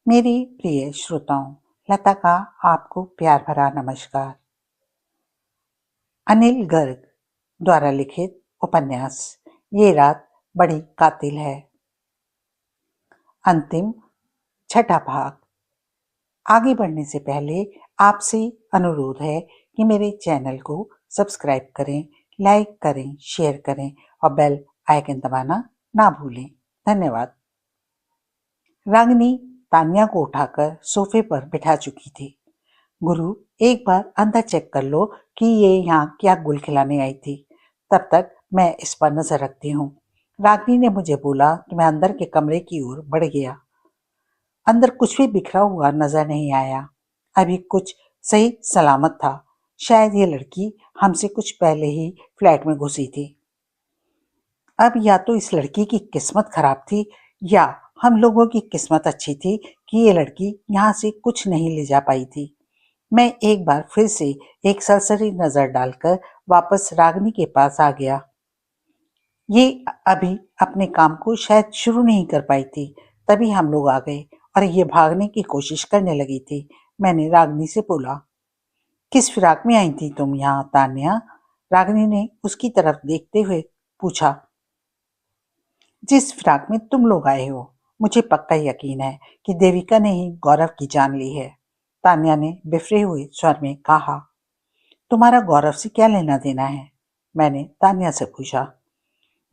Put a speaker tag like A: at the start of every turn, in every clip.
A: मेरे प्रिय श्रोताओं, लता का आपको प्यार भरा नमस्कार। अनिल गर्ग द्वारा लिखित उपन्यास ये रात बड़ी कातिल है, अंतिम छठा भाग। आगे बढ़ने से पहले आपसे अनुरोध है कि मेरे चैनल को सब्सक्राइब करें, लाइक करें, शेयर करें और बेल आइकन दबाना ना भूलें। धन्यवाद। रागिनी तान्या को उठाकर सोफे पर बिठा चुकी थी। गुरु, एक बार अंदर चेक कर लो कि ये यहाँ क्या गुल खिलाने आई थी। तब तक मैं इस पर नजर रखती हूँ। रागिनी ने मुझे बोला कि मैं अंदर के कमरे की ओर बढ़ गया। अंदर कुछ भी बिखरा हुआ नजर नहीं आया। अभी कुछ सही सलामत था। शायद ये लड़की हमसे कुछ पहले ही फ्लैट में घुसी थी। अब या तो इस लड़की की किस्मत खराब थी या हम लोगों की किस्मत अच्छी थी कि ये लड़की यहाँ से कुछ नहीं ले जा पाई थी। मैं एक बार फिर से एक सरसरी नजर डालकर वापस रागिनी के पास आ गया। ये अभी अपने काम को शायद शुरू नहीं कर पाई थी। तभी हम लोग आ गए और ये भागने की कोशिश करने लगी थी। मैंने रागिनी से बोला, किस फिराक में आई थी तुम यहाँ तान्या? रागिनी ने उसकी तरफ देखते हुए पूछा। जिस फिराक में तुम लोग आए हो। मुझे पक्का यकीन है कि देविका ने ही गौरव की जान ली है, तान्या ने बिफरे हुए स्वर में कहा। तुम्हारा गौरव से क्या लेना देना है? मैंने तान्या से पूछा।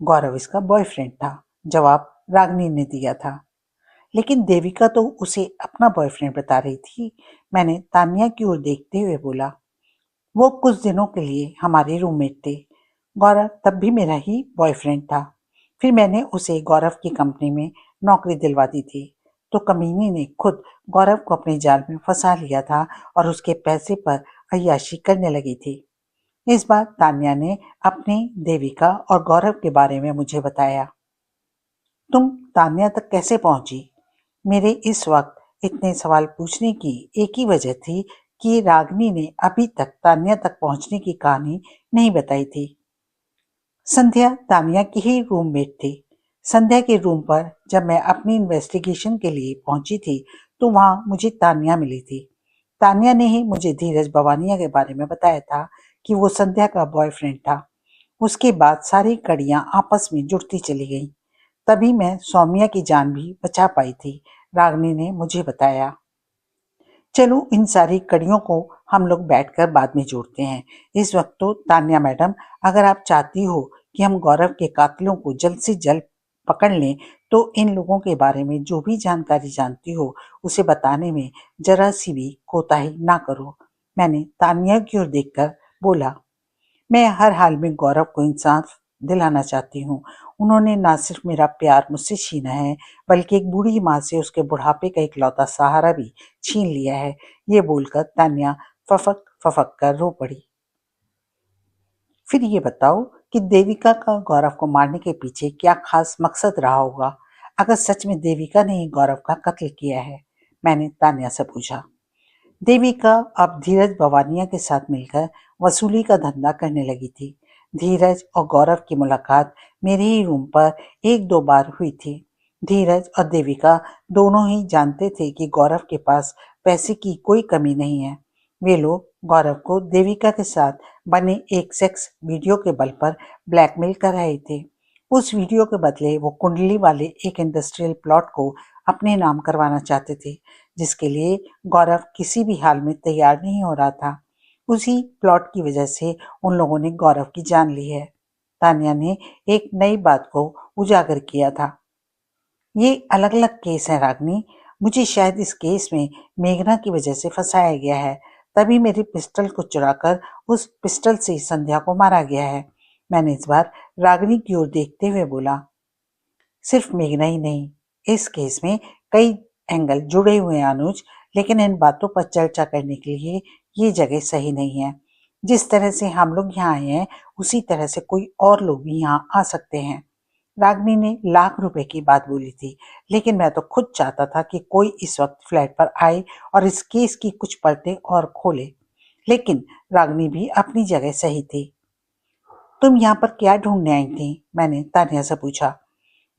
A: गौरव इसका बॉयफ्रेंड था, जवाब रागिनी ने दिया था। लेकिन देविका तो उसे अपना बॉयफ्रेंड बता रही थी। मैंने तान्या की ओर देखते हुए बोला। वो कुछ दिनों के लिए हमारे रूममेट थे। गौरव तब भी मेरा ही बॉयफ्रेंड था। फिर मैंने उसे गौरव की कंपनी में नौकरी दिलवा दी थी, तो कमीनी ने खुद गौरव को अपने जाल में फंसा लिया था और उसके पैसे पर अय्याशी करने लगी थी। इस बार तान्या ने अपनी देविका और गौरव के बारे में मुझे बताया। तुम तान्या तक कैसे पहुंची? मेरे इस वक्त इतने सवाल पूछने की एक ही वजह थी कि रागिनी ने अभी तक तान्या तक पहुंचने की कहानी नहीं बताई थी। संध्या तान्या की ही रूममेट थी। संध्या के रूम पर जब मैं अपनी इन्वेस्टिगेशन के लिए पहुंची थी तो वहां मुझे तान्या मिली थी। तान्या ने ही मुझे धीरज बवानिया के बारे में बताया था कि वो संध्या का बॉयफ्रेंड था। उसके बाद सारी कड़ियां आपस में जुड़ती चली गईं। तभी मैं सौम्या की जान भी बचा पाई थी, रागिनी ने मुझे बताया। चलो इन सारी कड़ियों को हम लोग बैठकर बाद में जोड़ते हैं। इस वक्त तो तान्या मैडम, अगर आप चाहती हो कि हम गौरव के कातिलों को जल्द से जल्द पकड़ लें तो इन लोगों के बारे में जो भी जानकारी जानती हो उसे बताने में जरा सी भी कोताही ना करो। मैंने तान्या की ओर देखकर बोला। मैं हर हाल में गौरव को इंसाफ दिलाना चाहती हूँ। उन्होंने ना सिर्फ मेरा प्यार मुझसे छीना है, बल्कि एक बूढ़ी माँ से उसके बुढ़ापे का इकलौता सहारा भी छीन लिया है। ये बोलकर तान्या फफक फफक कर रो पड़ी। फिर ये बताओ कि देविका का गौरव को मारने के पीछे क्या खास मकसद रहा होगा, अगर सच में देविका ने ही गौरव का कत्ल किया है? मैंने तान्या से पूछा। देविका अब धीरज बवानिया के साथ मिलकर वसूली का धंधा करने लगी थी। धीरज और गौरव की मुलाकात मेरे ही रूम पर एक दो बार हुई थी। धीरज और देविका दोनों ही जानते थे कि गौरव के पास पैसे की कोई कमी नहीं है। वे लोग गौरव को देविका के साथ बने एक सेक्स वीडियो के बल पर ब्लैकमेल कर रहे थे। उस वीडियो के बदले वो कुंडली वाले एक इंडस्ट्रियल प्लॉट को अपने नाम करवाना चाहते थे, जिसके लिए गौरव किसी भी हाल में तैयार नहीं हो रहा था। उसी प्लॉट की वजह से उन लोगों ने गौरव की जान ली है। तान्या ने एक नई बात को उजागर किया था। ये अलग अलग केस है रागिनी। मुझे शायद इस केस में मेघना की वजह से फंसाया गया है। तभी मेरी पिस्टल को चुराकर उस पिस्टल से संध्या को मारा गया है। मैंने इस बार रागिनी की ओर देखते हुए बोला। सिर्फ मेघना ही नहीं, इस केस में कई एंगल जुड़े हुए हैं अनुज, लेकिन इन बातों पर चर्चा करने के लिए ये जगह सही नहीं है। जिस तरह से हम लोग यहाँ आए हैं उसी तरह से कोई और लोग भी यहाँ आ सकते हैं। रागिनी ने लाख रुपए की बात बोली थी, लेकिन मैं तो खुद चाहता था कि कोई इस वक्त फ्लैट पर आए और इस केस की कुछ परतें और खोले। लेकिन रागिनी भी अपनी जगह सही थी। तुम यहाँ पर क्या ढूंढने आई थी? मैंने तान्या से पूछा।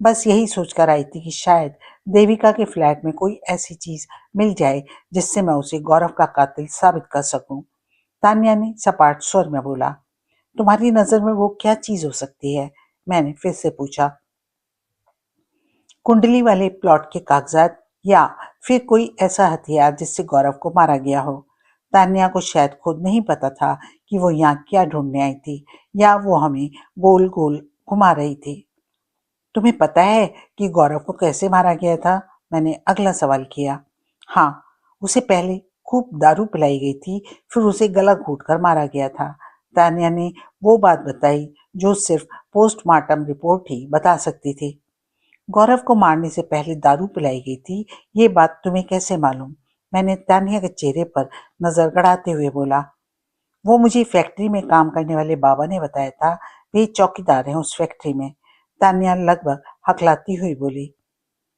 A: बस यही सोचकर आई थी कि शायद देविका के फ्लैट में कोई ऐसी चीज मिल जाए जिससे मैं उसे गौरव का कातिल साबित कर सकूं। तान्या ने सपाट स्वर में बोला, तुम्हारी नजर में वो क्या चीज हो सकती है? मैंने फिर से पूछा। कुंडली वाले प्लॉट के कागजात या फिर कोई ऐसा हथियार जिससे गौरव को मारा गया हो। तान्या को शायद खुद नहीं पता था कि वो यहाँ क्या ढूंढने आई थी या वो हमें गोल गोल घुमा रही थी। तुम्हें पता है कि गौरव को कैसे मारा गया था? मैंने अगला सवाल किया। हाँ, उसे पहले खूब दारू पिलाई गई थी, फिर उसे गला घोंटकर मारा गया था। तान्या ने वो बात बताई जो सिर्फ पोस्टमार्टम रिपोर्ट ही बता सकती थी। गौरव को मारने से पहले दारू पिलाई गई थी, ये बात तुम्हें कैसे मालूम? मैंने तान्या के चेहरे पर नजर गड़ाते हुए बोला। वो मुझे फैक्ट्री में काम करने वाले बाबा ने बताया था, वे चौकीदार हैं उस फैक्ट्री में। तान्या लगभग हकलाती हुई बोली।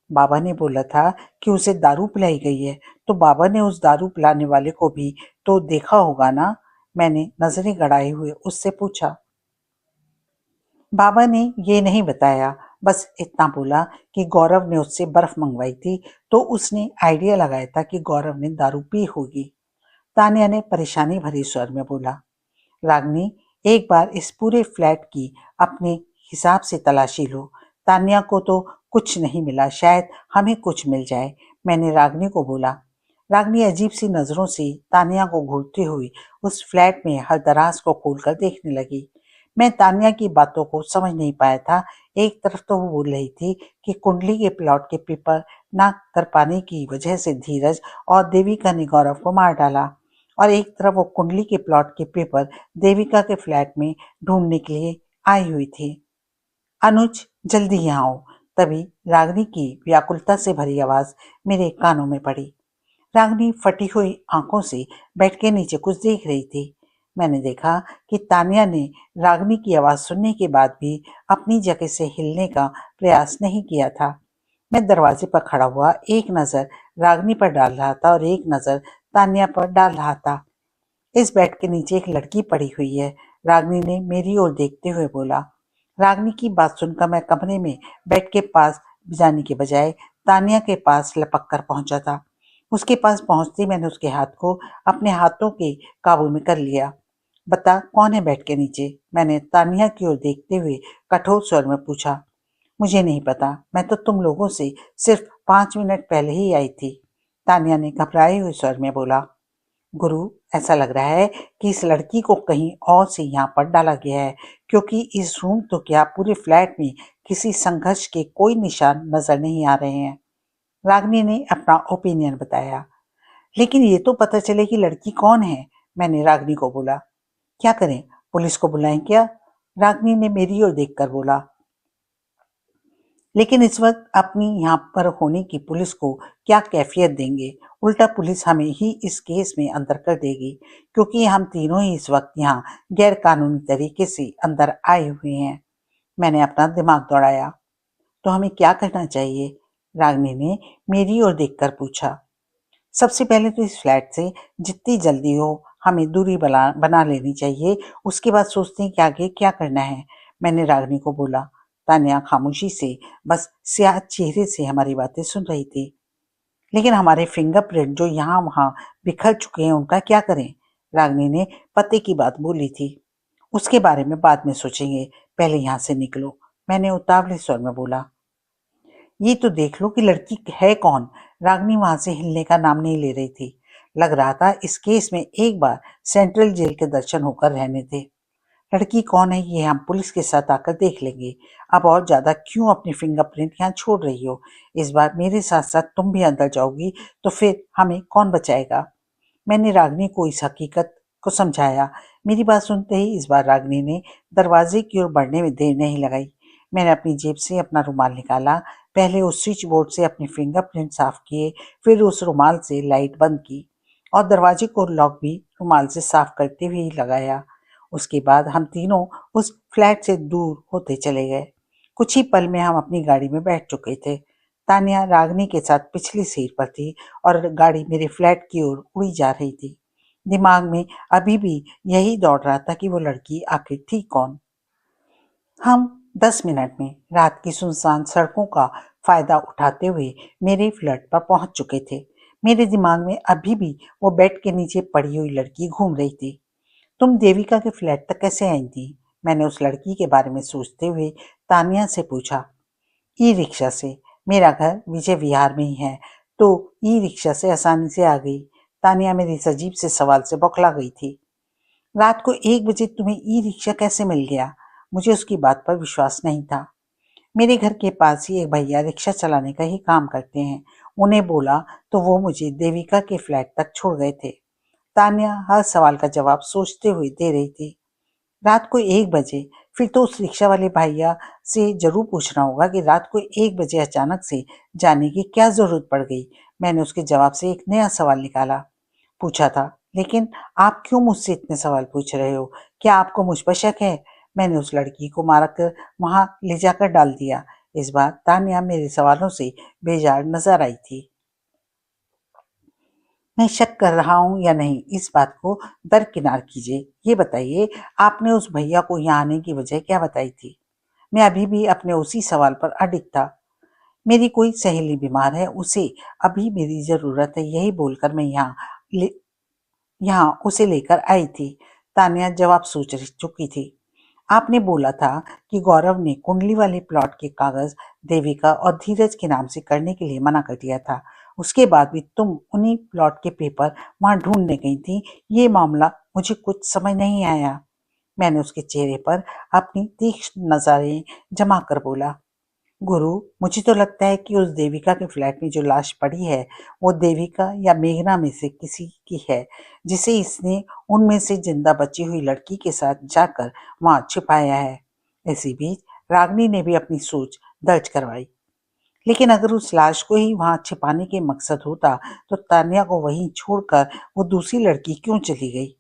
A: बाबा ने बोला था कि उसे दारू पिलाई गई है, तो बाबा ने उस दारू पिलाने वाले को भी तो देखा होगा ना? मैंने नजरें गड़ाए हुए उससे पूछा। बाबा ने ये नहीं बताया, बस इतना बोला कि गौरव ने उससे बर्फ मंगवाई थी, तो उसने आइडिया लगाया था कि गौरव ने दारू पी होगी। तान्या ने परेशानी भरे स्वर में बोला। रागनी, एक बार इस पूरे फ्लैट की अपने हिसाब से तलाशी लो। तान्या को तो कुछ नहीं मिला, शायद हमें कुछ मिल जाए, मैंने रागनी को बोला। रागनी अजीब सी नजरों से तान्या को घूरती हुई उस फ्लैट में हर दराज को खोलकर देखने लगी। मैं तान्या की बातों को समझ नहीं पाया था। एक तरफ तो वो बोल रही थी कि कुंडली के प्लॉट के पेपर ना कर पाने की वजह से धीरज और देविका ने गौरव को मार डाला, और एक तरफ वो कुंडली के प्लॉट के पेपर देविका के फ्लैट में ढूंढने के लिए आई हुई थी। अनुज, जल्दी यहाँ आओ। तभी रागिनी की व्याकुलता से भरी आवाज मेरे कानों में पड़ी। रागिनी फटी हुई आंखों से बेड के नीचे कुछ देख रही थी। मैंने देखा कि तान्या ने रागिनी की आवाज सुनने के बाद भी अपनी जगह से हिलने का प्रयास नहीं किया था। मैं दरवाजे पर खड़ा हुआ एक नजर रागिनी पर डाल रहा था और एक नजर तान्या पर डाल रहा था। इस बेड के नीचे एक लड़की पड़ी हुई है, रागिनी ने मेरी ओर देखते हुए बोला। रागिनी की बात सुनकर मैं कमरे में बेड के पास जाने के बजाय तान्या के पास लपक कर पहुंचा था। उसके पास पहुंचते मैंने उसके हाथ को अपने हाथों के काबू में कर लिया। बता, कौन है बेड के नीचे? मैंने तान्या की ओर देखते हुए कठोर स्वर में पूछा। मुझे नहीं पता, मैं तो तुम लोगों से सिर्फ 5 मिनट पहले ही आई थी, तान्या ने घबराए हुए स्वर में बोला। गुरु, ऐसा लग रहा है कि इस लड़की को कहीं और से यहाँ पर डाला गया है, क्योंकि इस रूम तो क्या पूरे फ्लैट में किसी संघर्ष के कोई निशान नजर नहीं आ रहे हैं, रागिनी ने अपना ओपिनियन बताया। लेकिन ये तो पता चले कि लड़की कौन है, मैंने रागिनी को बोला। क्या करें, पुलिस को बुलाएं क्या? रागिनी ने मेरी ओर देखकर बोला। लेकिन इस वक्त अपनी यहाँ पर होने की पुलिस को क्या कैफियत देंगे? उल्टा पुलिस हमें ही इस केस में अंदर कर देगी, क्योंकि हम तीनों ही इस वक्त यहाँ गैर कानूनी तरीके से अंदर आए हुए हैं। मैंने अपना दिमाग दौड़ाया। तो हमें क्या करना चाहिए? रागिनी ने मेरी ओर देखकर पूछा। सबसे पहले तो इस फ्लैट से जितनी जल्दी हो हमें दूरी बना लेनी चाहिए, उसके बाद सोचते हैं कि आगे क्या करना है, मैंने रागिनी को बोला। तान्या खामोशी से बस स्याह चेहरे से हमारी बातें सुन रही थी। लेकिन हमारे फिंगरप्रिंट जो यहाँ वहाँ बिखर चुके हैं, उनका क्या करें? रागिनी ने पते की बात बोली थी। उसके बारे में बाद में सोचेंगे, पहले यहाँ से निकलो, मैंने उतावले स्वर में बोला। ये तो देख लो कि लड़की है कौन। रागिनी वहां से हिलने का नाम नहीं ले रही थी। लग रहा था इस केस में एक बार सेंट्रल जेल के दर्शन होकर रहने थे। लड़की कौन है ये हम पुलिस के साथ आकर देख लेंगे। अब और ज्यादा क्यों अपनी फिंगरप्रिंट यहाँ छोड़ रही हो? इस बार मेरे साथ साथ तुम भी अंदर जाओगी तो फिर हमें कौन बचाएगा? मैंने रागिनी को इस हकीकत को समझाया। मेरी बात सुनते ही इस बार रागिनी ने दरवाजे की ओर बढ़ने में देर नहीं लगाई। मैंने अपनी जेब से अपना रुमाल निकाला, पहले उस स्विच बोर्ड से अपने फिंगरप्रिंट साफ किए, फिर उस रुमाल से लाइट बंद की और दरवाजे को लॉक भी रुमाल से साफ करते हुए ही लगाया। उसके बाद हम तीनों उस फ्लैट से दूर होते चले गए। कुछ ही पल में हम अपनी गाड़ी में बैठ चुके थे। तान्या रागिनी के साथ पिछली सीट पर थी और गाड़ी मेरे फ्लैट की ओर उड़ी जा रही थी। दिमाग में अभी भी यही दौड़ रहा था कि वो लड़की आखिर थी कौन। हम 10 मिनट में रात की सुनसान सड़कों का फायदा उठाते हुए मेरे फ्लैट पर पहुंच चुके थे। मेरे दिमाग में अभी भी वो बेड के नीचे पड़ी हुई लड़की घूम रही थी। तुम देविका के फ्लैट तक कैसे आई थी? मैंने उस लड़की के बारे में सोचते हुए तानिया से पूछा। ई रिक्शा से। मेरा घर विजय विहार में ही है, तो ई रिक्शा से आसानी से आ गई। तानिया मेरे इस अजीब से सवाल से बौखला गई थी। रात को 1 बजे तुम्हें ई रिक्शा कैसे मिल गया? मुझे उसकी बात पर विश्वास नहीं था। मेरे घर के पास ही एक भैया रिक्शा चलाने का ही काम करते हैं। उन्हें बोला तो वो मुझे देविका के फ्लैट तक छोड़ गए थे। तान्या हर सवाल का जवाब सोचते हुए दे रही थी। रात को 1 बजे? फिर तो उस रिक्शा वाले भैया से जरूर पूछना होगा कि रात को 1 बजे अचानक से जाने की क्या जरूरत पड़ गई। मैंने उसके जवाब से एक नया सवाल निकाला। पूछा था, लेकिन आप क्यों मुझसे इतने सवाल पूछ रहे हो? क्या आपको मुझ पर शक है? मैंने उस लड़की को मारकर वहां ले जाकर डाल दिया। इस बार तान्या मेरे सवालों से बेजार नजर आई थी। मैं शक कर रहा हूं या नहीं, इस बात को दरकिनार कीजिए। ये बताइए, आपने उस भैया को यहाँ आने की वजह क्या बताई थी? मैं अभी भी अपने उसी सवाल पर अडिग था। मेरी कोई सहेली बीमार है, उसे अभी मेरी जरूरत है, यही बोलकर मैं यहाँ उसे लेकर आई थी। तान्या जवाब सोच चुकी थी। आपने बोला था कि गौरव ने कुंडली वाले प्लॉट के कागज देविका और धीरज के नाम से करने के लिए मना कर दिया था। उसके बाद भी तुम उन्हीं प्लॉट के पेपर वहां ढूंढने गई थी। ये मामला मुझे कुछ समझ नहीं आया। मैंने उसके चेहरे पर अपनी तीक्ष्ण नजरें जमा कर बोला। गुरु, मुझे तो लगता है कि उस देविका के फ्लैट में जो लाश पड़ी है वो देविका या मेघना में से किसी की है, जिसे इसने उनमें से जिंदा बची हुई लड़की के साथ जाकर वहां छिपाया है। इसी बीच रागनी ने भी अपनी सोच दर्ज करवाई। लेकिन अगर उस लाश को ही वहां छिपाने के मकसद होता तो तान्या को वहीं छोड़कर वो दूसरी लड़की क्यों चली गई?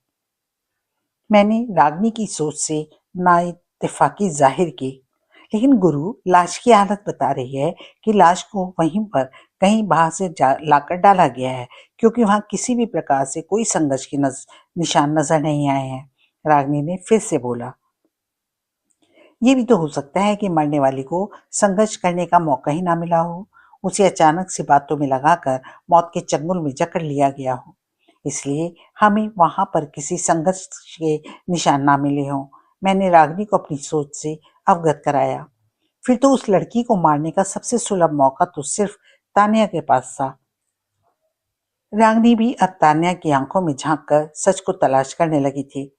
A: मैंने रागनी की सोच से नाइत्तेफाकी जाहिर की। लेकिन गुरु, लाश की हालत बता रही है कि लाश को वहीं पर कहीं बाहर से लाकर डाला गया है, क्योंकि वहां किसी भी प्रकार से कोई संघर्ष के निशान नजर नहीं आए हैं। रागनी ने फिर से बोला। ये भी तो हो सकता है कि मरने वाली को संघर्ष करने का मौका ही ना मिला हो। उसे अचानक से बातों में लगाकर मौत के चंगुल में जकड़ लिया गया हो, इसलिए हमें वहां पर किसी संघर्ष के निशान ना मिले हों। मैंने रागिनी को अपनी सोच से अवगत कराया। फिर तो उस लड़की को मारने का सबसे सुलभ मौका तो सिर्फ तान्या के पास था। रागिनी भी अब तान्या की आंखों में झांक कर सच को तलाश करने लगी थी।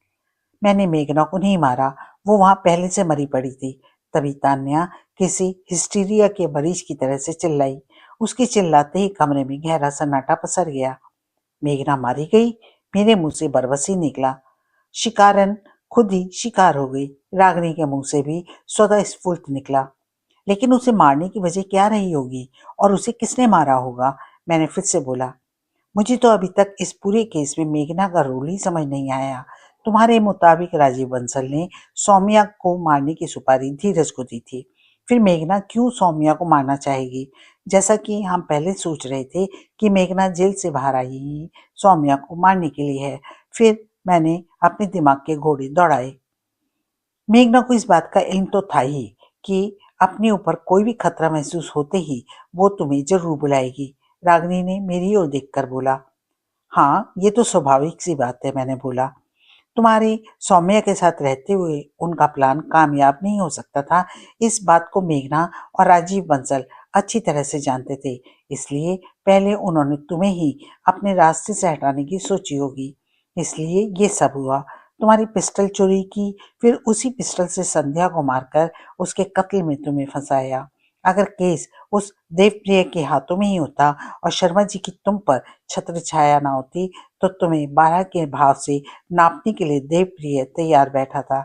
A: मैंने मेघना को नहीं मारा, वो वहां पहले से मरी पड़ी थी। तभी तान्या किसी हिस्टीरिया के मरीज की तरह से चिल्लाई। उसके चिल्लाते ही कमरे में गहरा सन्नाटा पसर गया। मेघना मारी गई? मेरे मुंह से बरबस ही निकला। शिकारन खुद ही शिकार हो गई। रागिनी के मुंह से भी स्वतः स्फुरित निकला। लेकिन उसे मारने की वजह क्या रही होगी और उसे किसने मारा होगा? मैंने फिर से बोला। मुझे तो अभी तक इस पूरे केस में मेघना का रोल ही समझ नहीं आया। तुम्हारे मुताबिक राजीव बंसल ने सौम्या को मारने की सुपारी धीरज को दी थी। फिर मेघना क्यों सौम्या को मारना चाहेगी? जैसा कि हम पहले सोच रहे थे कि मेघना जेल से बाहर आई ही सौम्या को मारने के लिए है। फिर मैंने अपने दिमाग के घोड़े दौड़ाए। मेघना को इस बात का इल्म तो था ही कि अपने ऊपर कोई भी खतरा महसूस होते ही वो तुम्हें जरूर बुलाएगी। रागिनी ने मेरी ओर देखकर बोला। हाँ, ये तो स्वाभाविक सी बात है, मैंने बोला। तुम्हारे सौम्या के साथ रहते हुए उनका प्लान कामयाब नहीं हो सकता था, इस बात को मेघना और राजीव बंसल अच्छी तरह से जानते थे। इसलिए पहले उन्होंने तुम्हें ही अपने रास्ते से हटाने की सोची होगी, इसलिए ये सब हुआ। तुम्हारी पिस्टल चोरी की, फिर उसी पिस्टल से संध्या को मारकर उसके कत्ल में तुम्हें फंसाया। अगर केस उस देवप्रिय के हाथों में ही होता और शर्मा जी की तुम पर छत्र छाया ना होती, तो तुम्हें 12 के भाव से नापने के लिए देवप्रिय तैयार बैठा था।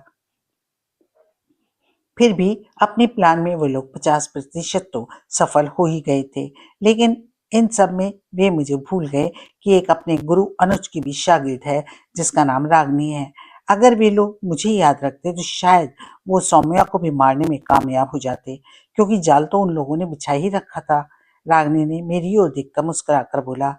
A: फिर भी अपने प्लान में वो लोग 50% तो सफल हो ही गए थे। लेकिन इन सब में वे मुझे भूल गए कि एक अपने गुरु अनुज की भी शागिर्द है, जिसका नाम रागिनी है। अगर वे लोग मुझे याद रखते तो शायद वो सौम्या को भी मारने में कामयाब हो जाते, क्योंकि जाल तो उन लोगों ने बिछा ही रखा था। रागिनी ने मेरी ओर देखकर मुस्कुराकर बोला।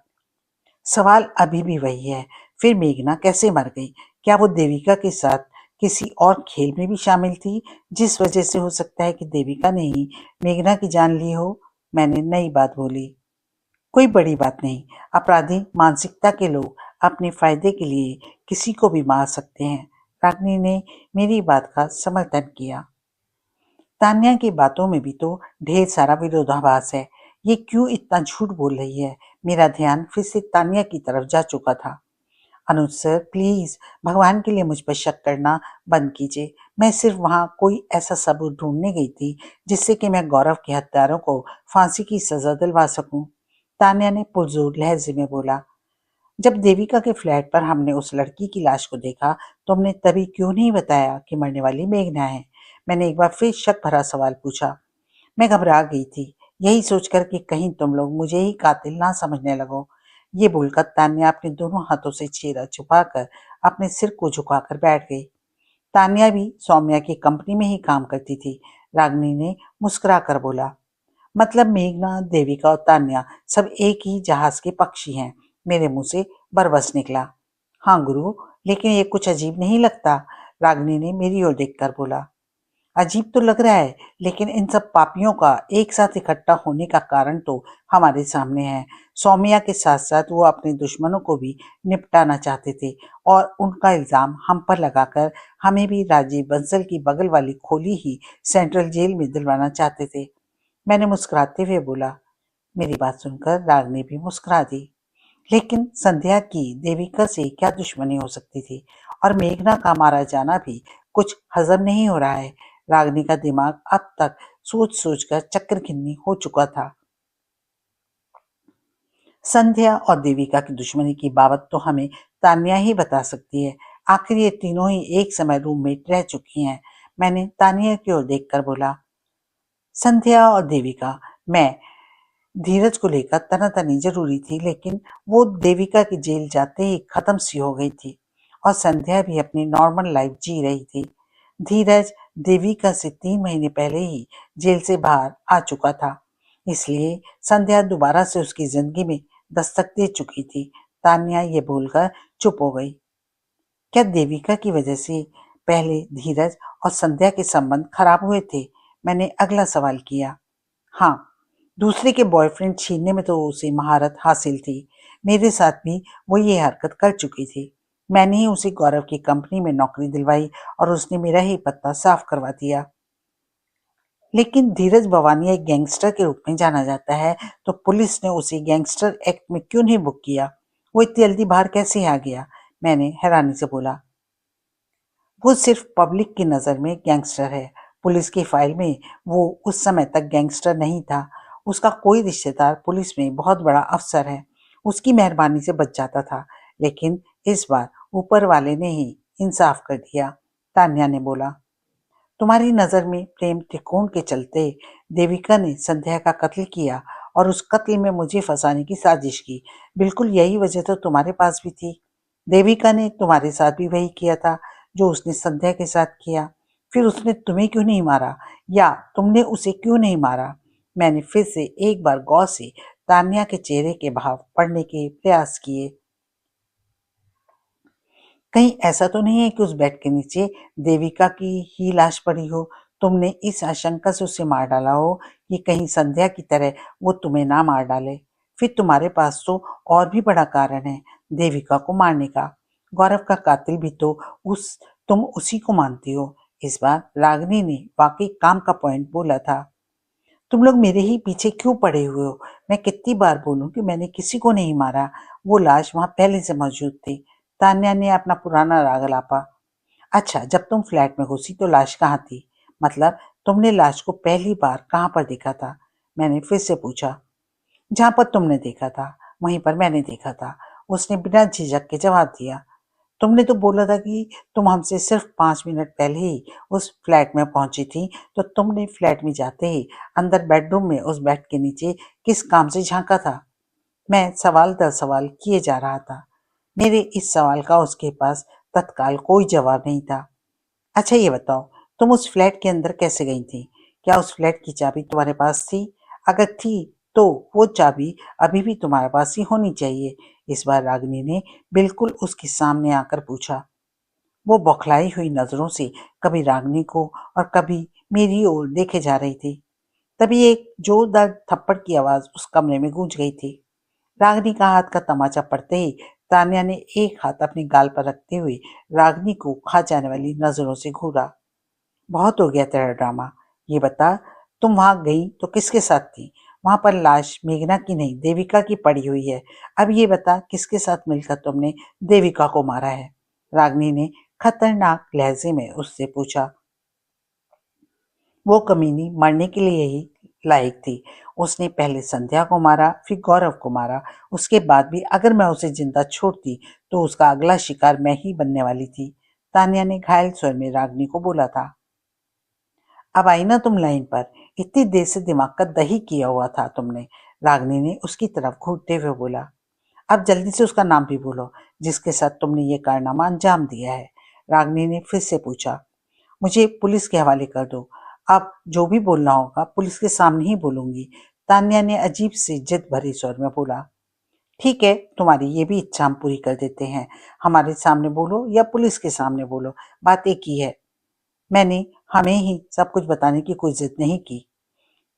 A: सवाल अभी भी वही है, फिर मेघना कैसे मर गई? क्या वो देविका के साथ किसी और खेल में भी शामिल थी, जिस वजह से हो सकता है कि देविका ने ही मेघना की जान ली हो? मैंने नई बात बोली। कोई बड़ी बात नहीं। अपराधी मानसिकता के लोग अपने फायदे के लिए किसी को भी मार सकते हैं। रागिनी ने मेरी बात का समर्थन किया। तान्या की बातों में भी तो ढेर सारा विरोधाभास है। ये क्यों इतना झूठ बोल रही है? मेरा ध्यान फिर से तान्या की तरफ जा चुका था। अनुज सर, प्लीज भगवान के लिए मुझ पर शक करना बंद कीजिए। मैं सिर्फ वहां कोई ऐसा सबूत ढूंढने गई थी जिससे कि मैं गौरव के हत्यारों को फांसी की सजा दिलवा सकूं। तान्या ने पुरजोर लहजे में बोला। जब देविका के फ्लैट पर हमने उस लड़की की लाश को देखा तो हमने तभी क्यों नहीं बताया कि मरने वाली मेघना है? मैंने एक बार फिर शक भरा सवाल पूछा। मैं घबरा गई थी, यही सोचकर कि कहीं तुम लोग मुझे ही कातिल ना समझने लगो। ये बोलकर तान्या अपने दोनों हाथों से चेहरा छुपाकर अपने सिर को झुकाकर बैठ गई। तान्या भी सौम्या की कंपनी में ही काम करती थी। रागिनी ने मुस्कुरा कर बोला। मतलब मेघना, देविका और तान्या सब एक ही जहाज के पक्षी हैं। मेरे मुंह से बरबस निकला। हाँ गुरु, लेकिन ये कुछ अजीब नहीं लगता? रागिनी ने मेरी ओर देखकर बोला। अजीब तो लग रहा है, लेकिन इन सब पापियों का एक साथ इकट्ठा होने का कारण तो हमारे सामने है। सौम्या के साथ साथ वो अपने दुश्मनों को भी निपटाना चाहते थे और उनका इल्जाम हम पर लगाकर हमें भी राजीव बंसल की बगल वाली खोली ही सेंट्रल जेल में दिलवाना चाहते थे। मैंने मुस्कुराते हुए बोला। मेरी बात सुनकर रागिनी भी मुस्कुरा दी। लेकिन संध्या की देविका से क्या दुश्मनी हो सकती थी? और मेघना का मारा जाना भी कुछ हजम नहीं हो रहा है। रागिनी का दिमाग अब तक सोच सोच कर चक्कर हो चुका था। संध्या और देविका की दुश्मनी की बाबत तो हमें तान्या ही बता सकती है। आखिर ये तीनों ही एक समय रूममेट रह चुकी हैं। मैंने तान्या की ओर देखकर बोला। संध्या और देविका, मैं धीरज को लेकर तनातनी जरूरी थी, लेकिन वो देविका की जेल जाते ही खत्म सी हो गई थी और संध्या भी अपनी नॉर्मल लाइफ जी रही थी। धीरज देविका से 3 महीने पहले ही जेल से बाहर आ चुका था, इसलिए संध्या दोबारा से उसकी जिंदगी में दस्तक दे चुकी थी। तान्या ये बोलकर चुप हो गई। क्या देविका की वजह से पहले धीरज और संध्या के संबंध खराब हुए थे? मैंने अगला सवाल किया। हाँ, दूसरे के बॉयफ्रेंड छीनने में तो उसे महारत हासिल थी। मेरे साथ भी वो ये हरकत कर चुकी थी। मैंने ही उसे गौरव की कंपनी में नौकरी दिलवाई और उसने मेरा ही पत्ता साफ करवा दिया। लेकिन धीरज बवानिया एक गैंगस्टर के रूप में जाना जाता है, तो पुलिस ने उसे गैंगस्टर एक्ट में क्यों नहीं बुक किया? वो इतनी जल्दी बाहर कैसे आ गया? मैंने हैरानी से बोला। वो सिर्फ पब्लिक की नजर में गैंगस्टर है। पुलिस की फाइल में वो उस समय तक गैंगस्टर नहीं था। उसका कोई रिश्तेदार पुलिस में बहुत बड़ा अफसर है, उसकी मेहरबानी से बच जाता था। लेकिन इस बार ऊपर वाले ने ही इंसाफ कर दिया। तान्या ने बोला। तुम्हारी नजर में प्रेम त्रिकोण के चलते देविका ने संध्या का कत्ल किया और उस कत्ल में मुझे फंसाने की साजिश की। बिल्कुल यही वजह तो तुम्हारे पास भी थी। देविका ने तुम्हारे साथ भी वही किया था जो उसने संध्या के साथ किया। फिर उसने तुम्हें क्यों नहीं मारा, या तुमने उसे क्यों नहीं मारा? मैंने फिर से एक बार गौर से तान्या के चेहरे के भाव पढ़ने के प्रयास किए। कहीं ऐसा तो नहीं है कि उस बेड के नीचे देविका की ही लाश पड़ी हो? तुमने इस आशंका से उसे मार डाला हो कि कहीं संध्या की तरह वो तुम्हें ना मार डाले। फिर तुम्हारे पास तो और भी बड़ा कारण है देविका को मारने का। गौरव का कातिल भी तो तुम उसी को मानती हो। इस बार रागिनी ने वाकई काम का पॉइंट बोला था। तुम लोग मेरे ही पीछे क्यों पड़े हुए हो? मैं कितनी बार बोलूं कि मैंने किसी को नहीं मारा। वो लाश वहां पहले से मौजूद थी। तान्या ने अपना पुराना राग लापा। अच्छा, जब तुम फ्लैट में घुसी तो लाश कहाँ थी? मतलब तुमने लाश को पहली बार कहाँ पर देखा था? मैंने फिर से पूछा। जहां पर तुमने देखा था वहीं पर मैंने देखा था, उसने बिना झिझक के जवाब दिया। तुमने तो बोला था कि तुम हमसे सिर्फ 5 मिनट पहले ही उस फ्लैट में पहुंची थी, तो तुमने फ्लैट में जाते ही अंदर बेडरूम में उस बेड के नीचे किस काम से झांका था? मैं सवाल दर सवाल किए जा रहा था। मेरे इस सवाल का उसके पास तत्काल कोई जवाब नहीं था। अच्छा ये बताओ, तुम उस फ्लैट के अंदर कैसे गई थी? क्या उस फ्लैट की चाबी तुम्हारे पास थी? अगर थी तो वो चाबी अभी भी तुम्हारे पास ही होनी चाहिए। इस बार रागिनी ने बिल्कुल उसके सामने आकर पूछा। वो बौखलाई हुई नजरों से कभी रागिनी को और कभी मेरी ओर देखे जा रही थी। तभी एक जोरदार थप्पड़ की आवाज उस कमरे में गूंज गई थी। रागिनी का हाथ का तमाचा पड़ते ही तान्या ने एक हाथ अपनी गाल पर रखते हुए रागिनी को खा जाने वाली नजरों से घूरा। बहुत हो गया तेरा ड्रामा। ये बता, तुम वहां गई तो किसके साथ थी? वहां पर लाश मेघना की नहीं, देविका की पड़ी हुई है। अब ये बता, किसके साथ मिलकर तुमने देविका को मारा है? रागिनी ने खतरनाक लहजे में उससे पूछा। वो कमीनी मरने के लिए ही लायक थी। उसने पहले संध्या को मारा, फिर गौरव को मारा। उसके बाद भी अगर मैं उसे जिंदा छोड़ती तो उसका अगला शिकार मैं ही बनने वाली थी। तान्या ने घायल स्वर में रागिनी को बोला था। अब आई ना तुम लाइन पर। इतनी देर से दिमाग का दही किया हुआ था तुमने। रागिनी ने उसकी तरफ घूरते हुए बोला। अब जल्दी से उसका नाम भी बोलो जिसके साथ तुमने ये कारनामा अंजाम दिया है। रागिनी ने फिर से पूछा। मुझे पुलिस के हवाले कर दो। अब जो भी बोलना होगा पुलिस के सामने ही बोलूंगी। तान्या ने अजीब से जिद भरे स्वर में बोला। ठीक है, तुम्हारी ये भी इच्छा हम पूरी कर देते हैं। हमारे सामने बोलो या पुलिस के सामने बोलो, बात एक ही है। मैंने हमें ही सब कुछ बताने की कोई जिद नहीं की।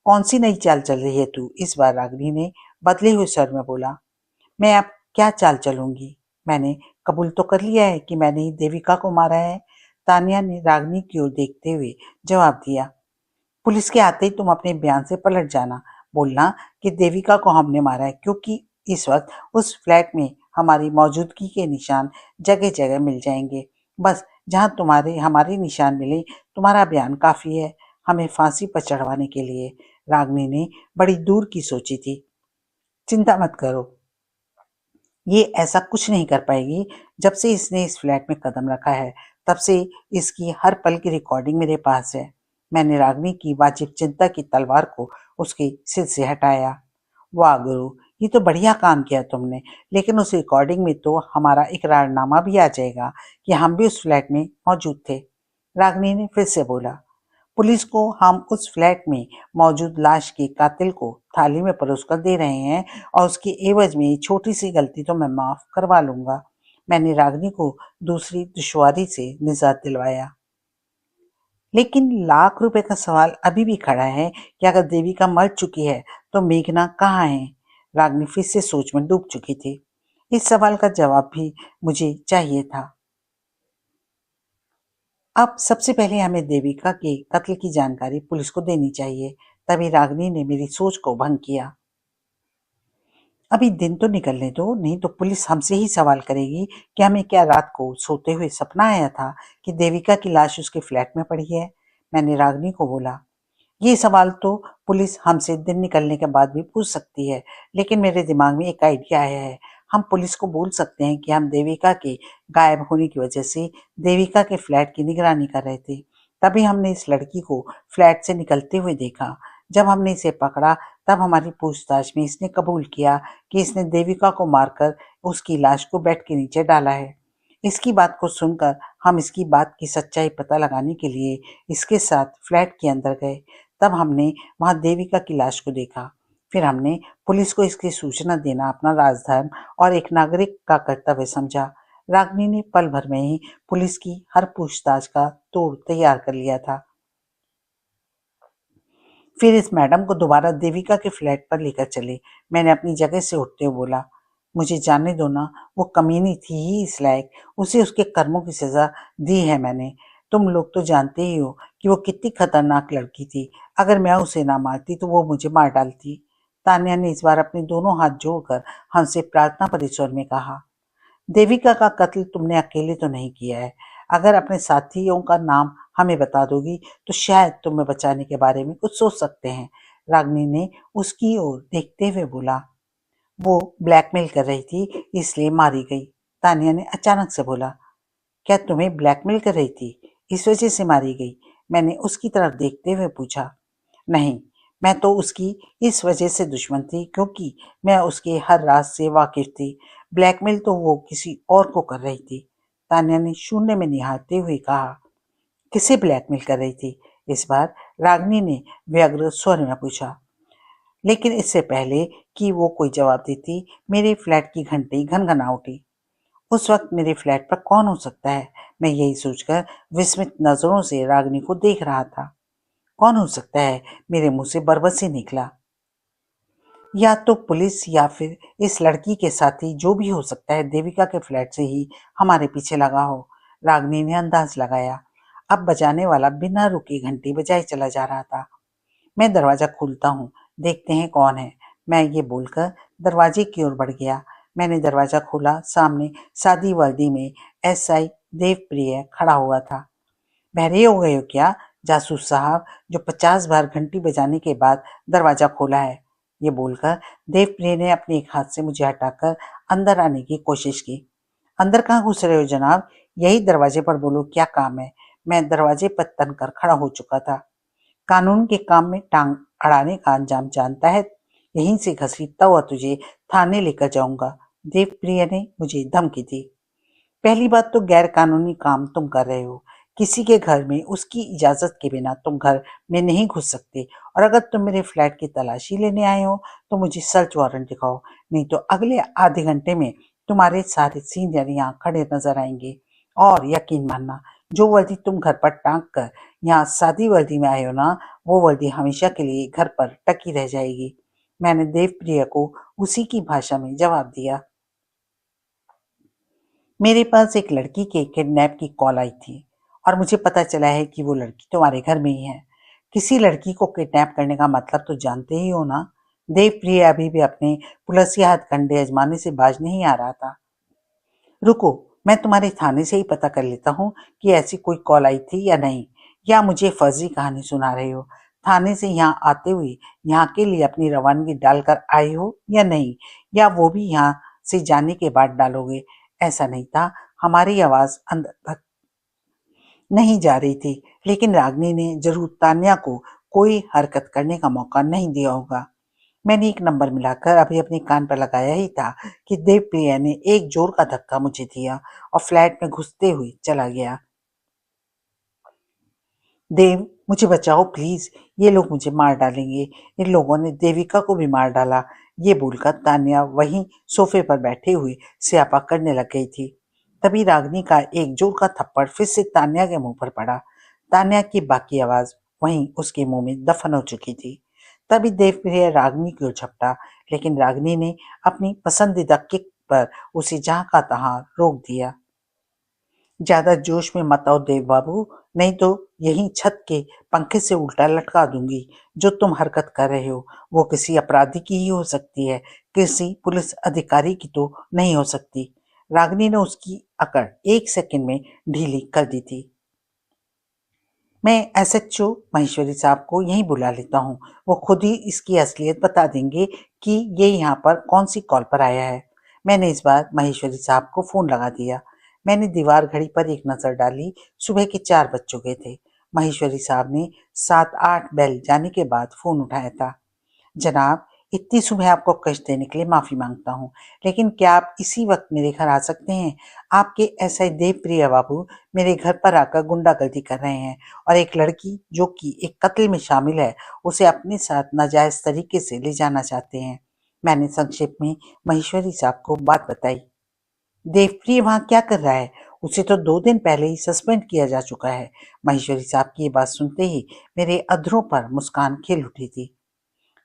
A: कौन सी नई चाल चल रही है तू? इस बार रागिनी ने बदले हुए स्वर में बोला। मैं अब क्या चाल चलूंगी? मैंने कबूल तो कर लिया है कि मैंने ही देविका को मारा है। तान्या ने रागिनी की ओर देखते हुए जवाब दिया। पुलिस के आते ही तुम अपने बयान से पलट जाना। बोलना कि देविका को हमने मारा है, क्योंकि इस वक्त उस फ्लैट में हमारी मौजूदगी के निशान जगह जगह मिल जाएंगे। बस जहां तुम्हारे हमारे निशान मिले, तुम्हारा बयान काफी है हमें फांसी पर चढ़वाने के लिए। रागिनी ने बड़ी दूर की सोची थी। चिंता मत करो, ये ऐसा कुछ नहीं कर पाएगी। जब से इसने इस फ्लैट में कदम रखा है तब से इसकी हर पल की रिकॉर्डिंग मेरे पास है। मैंने रागिनी की वाजिब चिंता की तलवार को उसके सिर से हटाया। वाह गुरु, ये तो बढ़िया काम किया तुमने। लेकिन उस रिकॉर्डिंग में तो हमारा इकरारनामा भी आ जाएगा कि हम भी उस फ्लैट में मौजूद थे। रागिनी ने फिर से बोला। पुलिस को हम उस फ्लैट में मौजूद लाश के कातिल को थाली में परोसकर दे रहे हैं और उसकी एवज में छोटी सी गलती तो मैं माफ करवा लूंगा। मैंने रागिनी को दूसरी दुश्वारी से निजात दिलवाया। लेकिन लाख रुपए का सवाल अभी भी खड़ा है कि अगर देविका मर चुकी है तो मेघना कहाँ है? रागिनी फिर से सोच में डूब चुकी थी। इस सवाल का जवाब भी मुझे चाहिए था। अब सबसे पहले हमें देविका के कत्ल की जानकारी पुलिस को देनी चाहिए। तभी रागिनी ने मेरी सोच को भंग किया। अभी दिन तो निकलने दो, नहीं तो पुलिस हमसे ही सवाल करेगी कि हमें क्या रात को सोते हुए सपना आया था कि देविका की लाश उसके फ्लैट में पड़ी है। मैंने रागिनी को बोला। ये सवाल तो पुलिस हमसे दिन निकलने के बाद भी पूछ सकती है, लेकिन मेरे दिमाग में एक आइडिया आया है। हम पुलिस को बोल सकते हैं कि हम देविका के गायब होने की वजह से देविका के फ्लैट की निगरानी कर रहे थे। तभी हमने इस लड़की को फ्लैट से निकलते हुए देखा। जब हमने इसे पकड़ा तब हमारी पूछताछ में इसने कबूल किया कि इसने देविका को मारकर उसकी लाश को बेड के नीचे डाला है। इसकी बात को सुनकर हम इसकी बात की सच्चाई पता लगाने के लिए इसके साथ फ्लैट के अंदर गए। तब हमने वहां देविका की लाश को देखा। फिर हमने पुलिस को इसकी सूचना देना अपना राजधर्म और एक नागरिक का कर्तव्य समझा। रागिनी ने पल भर में ही पुलिस की हर पूछताछ का तोड़ तैयार कर लिया था। फिर इस मैडम को दोबारा देविका के फ्लैट पर लेकर चले। मैंने अपनी जगह से उठते हुए बोला। मुझे जाने दो ना, वो कमीनी थी ही इस लायक। उसे उसके कर्मों की सजा दी है मैंने। तुम लोग तो जानते ही हो कि वो कितनी खतरनाक लड़की थी। अगर मैं उसे ना मारती तो वो मुझे मार डालती। तान्या ने इस बार अपने दोनों हाथ जोड़कर हमसे प्रार्थना भरे स्वर में कहा। देविका का कत्ल तुमने अकेले तो नहीं किया है। अगर अपने साथियों का नाम हमें बता दोगी तो शायद तुम्हें बचाने के बारे में कुछ सोच सकते हैं। रागिनी ने उसकी ओर देखते हुए बोला। वो ब्लैकमेल कर रही थी इसलिए मारी गई। तानिया ने अचानक से बोला। क्या तुम्हें ब्लैकमेल कर रही थी, इस वजह से मारी गई? मैंने उसकी तरफ देखते हुए पूछा। नहीं, मैं तो उसकी इस वजह से दुश्मन थी क्योंकि मैं उसके हर राज से वाकिफ थी। ब्लैकमेल तो वो किसी और को कर रही थी। तान्या ने शून्य में निहारते हुए कहा। किसे ब्लैकमेल कर रही थी? इस बार रागिनी ने व्यग्र स्वर में पूछा। लेकिन इससे पहले कि वो कोई जवाब देती, मेरे फ्लैट की घंटी घनघना उठी। उस वक्त मेरे फ्लैट पर कौन हो सकता है? मैं यही सोचकर विस्मित नजरों से रागिनी को देख रहा था। कौन हो सकता है? मेरे मुंह से बरबस ही निकला। या तो पुलिस या फिर इस लड़की के साथी, जो भी हो सकता है, देविका के फ्लैट से ही हमारे पीछे लगा हो। रागिनी ने अंदाज लगाया। अब बजाने वाला बिना रुके घंटी बजाए चला जा रहा था। मैं दरवाजा खोलता हूँ, देखते हैं कौन है, मैं ये बोलकर दरवाजे की ओर बढ़ गया। मैंने दरवाजा खोला। सामने सादी वर्दी में एसआई देवप्रिय खड़ा हुआ था। बहरे हो गए हो क्या, जासूस साहब, जो 50 बार घंटी बजाने के बाद दरवाजा खोला है? ये बोलकर देवप्रिय ने अपने एक हाथ से मुझे हटाकर अंदर आने की कोशिश की। अंदर कहाँ घुस रहे हो जनाब? यही दरवाजे पर बोलो, क्या काम है? मैं दरवाजे पर तनकर खड़ा हो चुका था। कानून के काम में टांग अड़ाने का अंजाम जानता है? यहीं से घसीटता हुआ तुझे थाने लेकर जाऊंगा, देवप्रिय ने मुझे धमकी दी। पहली बात तो गैर कानूनी काम तुम कर रहे हो। किसी के घर में उसकी इजाजत के बिना तुम घर में नहीं घुस सकते। और अगर तुम मेरे फ्लैट की तलाशी लेने आए हो तो मुझे सर्च वारंट दिखाओ, नहीं तो अगले आधे घंटे में तुम्हारे सारे सीनियर यहाँ खड़े नजर आएंगे। और यकीन मानना, जो वर्दी तुम घर पर टांग कर यहाँ सादी वर्दी में आए हो ना, वो वर्दी हमेशा के लिए घर पर टकी रह जाएगी। मैंने देवप्रिय को उसी की भाषा में जवाब दिया। मेरे पास एक लड़की के किडनैप की कॉल आई थी और मुझे पता चला है कि वो लड़की तुम्हारे घर में ही है। किसी लड़की को किडनैप करने का मतलब तो जानते ही हो ना? देवप्रिय अभी भी अपने पुलसिया हथकंडे आजमाने से बाज नहीं आ रहा था। रुको, मैं तुम्हारे थाने से ही पता कर लेता हूँ कि ऐसी कोई कॉल आई थी या नहीं, या मुझे फर्जी कहानी सुना रहे हो। थाने से यहाँ आते हुए यहाँ के लिए अपनी रवानगी डालकर आए हो या नहीं, या वो भी यहाँ से जाने के बाद डालोगे? ऐसा नहीं था। हमारी आवाज अंदर तक नहीं जा रही थी, लेकिन रागिनी ने जरूर तान्या को कोई हरकत करने का मौका नहीं दिया होगा। मैंने एक नंबर मिलाकर अभी अपने कान पर लगाया ही था कि देवप्रिया ने एक जोर का धक्का मुझे दिया और फ्लैट में घुसते हुए चला गया। देव, मुझे बचाओ प्लीज, ये लोग मुझे मार डालेंगे। इन लोगों ने देविका को भी मार डाला। ये बोलकर तान्या वहीं सोफे पर बैठे हुए स्यापा करने लग गई थी। तभी रागिनी का एक जोर का थप्पड़ फिर से तान्या के मुंह पर पड़ा। तान्या की बाकी आवाज वहीं उसके मुंह में दफन हो चुकी थी। तभी देवप्रिय रागिनी की ओर झपटा, लेकिन रागिनी ने अपनी पसंदीदा किक पर उसे जहां का तहां रोक दिया। ज्यादा जोश में मत आओ देव बाबू, नहीं तो यहीं छत के पंखे से उल्टा लटका दूंगी। जो तुम हरकत कर रहे हो वो किसी अपराधी की ही हो सकती है, किसी पुलिस अधिकारी की तो नहीं हो सकती। रागिनी ने उसकी अकड़ एक सेकंड में ढीली कर दी थी। मैं एसएचओ महेश्वरी साहब को यहीं बुला लेता हूँ, वो खुद ही इसकी असलियत बता देंगे कि ये यहाँ पर कौन सी कॉल पर आया है। मैंने इस बार महेश्वरी साहब को फोन लगा दिया। मैंने दीवार घड़ी पर एक नजर डाली। सुबह के 4 बज चुके थे। महेश्वरी साहब ने 7-8 बेल जाने के बाद फोन उठाया था। जनाब, इतनी सुबह आपको कष्ट देने के लिए माफी मांगता हूँ, लेकिन क्या आप इसी वक्त मेरे घर आ सकते हैं? आपके एसआई देवप्रिय बाबू मेरे घर पर आकर गुंडागर्दी कर रहे हैं और एक लड़की जो कि एक कत्ल में शामिल है, उसे अपने साथ नाजायज तरीके से ले जाना चाहते हैं। मैंने संक्षेप में महेश्वरी साहब को बात बताई। देवप्रिय वहां क्या कर रहा है? उसे तो 2 दिन पहले ही सस्पेंड किया जा चुका है। महेश्वरी साहब की ये बात सुनते ही मेरे अधरों पर मुस्कान खिल उठी थी।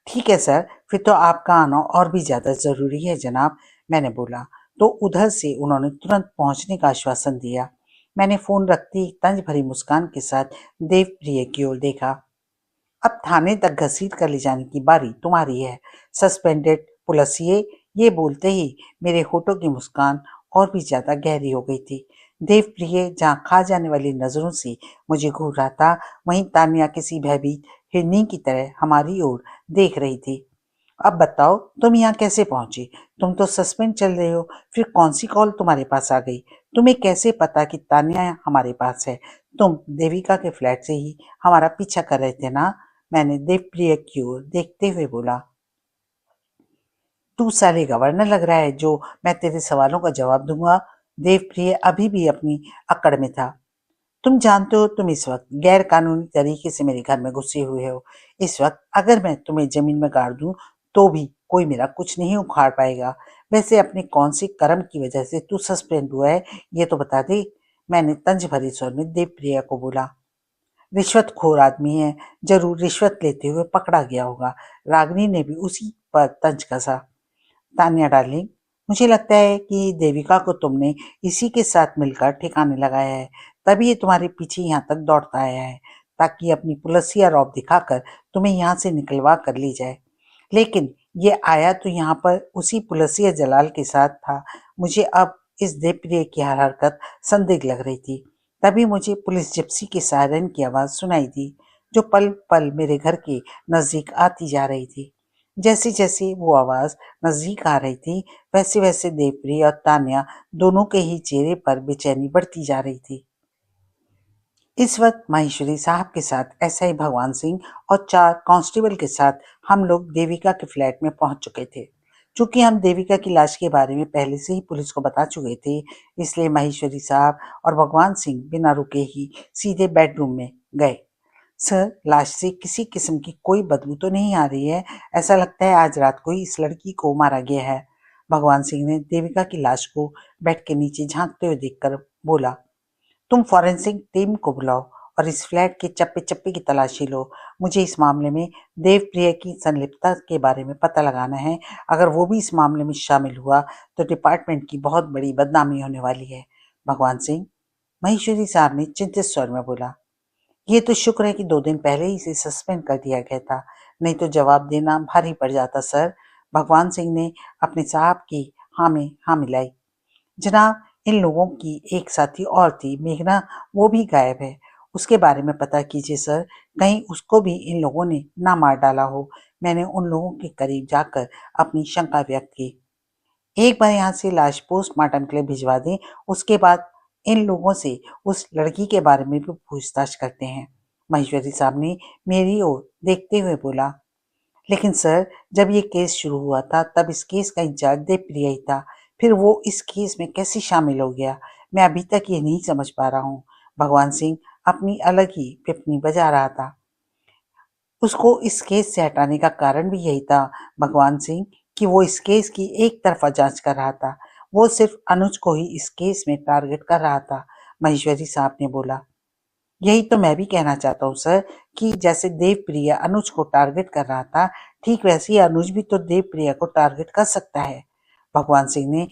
A: ठीक है सर, फिर तो आपका आना और भी ज्यादा जरूरी है जनाब, मैंने बोला। तो उधर से उन्होंने तुरंत पहुंचने का आश्वासन दिया। मैंने फोन रखती तंज भरी मुस्कान के साथ देवप्रिय की ओर देखा। अब थाने तक घसीट कर ले जाने की बारी तुम्हारी है, सस्पेंडेड पुलिसिए। ये बोलते ही मेरे होठों की मुस्कान और भी ज्यादा गहरी हो गई थी। देवप्रिय जहाँ खा जाने वाली नजरों से मुझे घूर रहा था, वहीं तान्या किसी भयभीत हिरनी की तरह हमारी ओर देख रही थी। अब बताओ, तुम यहाँ कैसे पहुंची? तुम तो सस्पेंड चल रहे हो, फिर कौन सी कॉल तुम्हारे पास आ गई? तुम्हें कैसे पता कि तान्या हमारे पास है? तुम देविका के फ्लैट से ही हमारा पीछा कर रहे थे ना? मैंने देवप्रिय की ओर देखते हुए बोला। तू साले गवर्नर लग रहा है जो मैं तेरे सवालों का जवाब दूंगा। देवप्रिय अभी भी अपनी अकड़ में था। तुम जानते हो, तुम इस वक्त गैर कानूनी तरीके से मेरे घर में घुसे हुए हो। इस वक्त अगर मैं तुम्हें जमीन में गाड़ दूं तो भी कोई मेरा कुछ नहीं उखाड़ पाएगा। वैसे अपने कौन से कर्म की वजह से तू सस्पेंड हुआ है ये तो बता दे, मैंने तंज भरे स्वर में देवप्रिया को बोला। रिश्वतखोर आदमी है, जरूर रिश्वत लेते हुए पकड़ा गया होगा। रागिनी ने भी उसी पर तंज कसा। तान्या डार्लिंग, मुझे लगता है कि देविका को तुमने इसी के साथ मिलकर ठिकाने लगाया है, तभी ये तुम्हारे पीछे यहाँ तक दौड़ता आया है, ताकि अपनी पुलसिया रौब दिखाकर तुम्हें यहाँ से निकलवा कर ली जाए। लेकिन ये आया तो यहाँ पर उसी पुलसिया जलाल के साथ था। मुझे अब इस देवप्रिय की हर हरकत संदिग्ध लग रही थी। तभी मुझे पुलिस जिप्सी के सायरन की आवाज सुनाई दी, जो पल पल मेरे घर के नजदीक आती जा रही थी। जैसे जैसे वो आवाज नजदीक आ रही थी, वैसे वैसे देवप्रिय और तान्या दोनों के ही चेहरे पर बेचैनी बढ़ती जा रही थी। इस वक्त माहेश्वरी साहब के साथ एसआई भगवान सिंह और 4 कांस्टेबल के साथ हम लोग देविका के फ्लैट में पहुंच चुके थे। चूंकि हम देविका की लाश के बारे में पहले से ही पुलिस को बता चुके थे, इसलिए माहेश्वरी साहब और भगवान सिंह बिना रुके ही सीधे बेडरूम में गए। सर, लाश से किसी किस्म की कोई बदबू तो नहीं आ रही है। ऐसा लगता है आज रात को ही इस लड़की को मारा गया है। भगवान सिंह ने देविका की लाश को बेड के नीचे झांकते हुए देखकर बोला। तुम फॉरेंसिक टीम को बुलाओ और इस फ्लैट के चप्पे चप्पे की तलाशी लो। मुझे इस मामले में देवप्रिय की संलिप्तता के बारे में पता लगाना है। अगर वो भी इस मामले में शामिल हुआ तो डिपार्टमेंट की बहुत बड़ी बदनामी होने वाली है। भगवान सिंह, महेश्वरी साहब ने चिंतित स्वर में बोला। ये तो शुक्र है कि 2 दिन पहले ही इसे सस्पेंड कर दिया गया था, नहीं तो जवाब देना भारी पड़ जाता सर। भगवान सिंह ने अपने साहब की हाँ में हाँ मिलाई। जनाब, इन लोगों की एक साथी और थी, मेघना, वो भी गायब है। उसके बारे में पता कीजिए सर, कहीं उसको भी इन लोगों ने ना मार डाला हो। मैंने उन लोगों के करीब जाकर अपनी शंका व्यक्त की। एक बार यहाँ से लाश पोस्टमार्टम के लिए भिजवा दें, उसके बाद इन लोगों से उस लड़की के बारे में भी पूछताछ करते हैं। महेश्वरी साहब ने मेरी ओर देखते हुए बोला। लेकिन सर, जब ये केस शुरू हुआ था तब इस केस का इंचार्ज देवप्रिय ही था, फिर वो इस केस में कैसे शामिल हो गया, मैं अभी तक ये नहीं समझ पा रहा हूँ। भगवान सिंह अपनी अलग ही पिपनी बजा रहा था। उसको इस केस से हटाने का कारण भी यही था भगवान सिंह, कि वो इस केस की एक तरफा जांच कर रहा था। वो सिर्फ अनुज को ही इस केस में टारगेट कर रहा था। महेश्वरी साहब ने बोला। यही तो मैं भी कहना चाहता हूँ सर, कि जैसे देवप्रिय अनुज को टारगेट कर रहा था, ठीक वैसे ही अनुज भी तो देवप्रिय को टारगेट कर सकता है। भगवान सिंह ने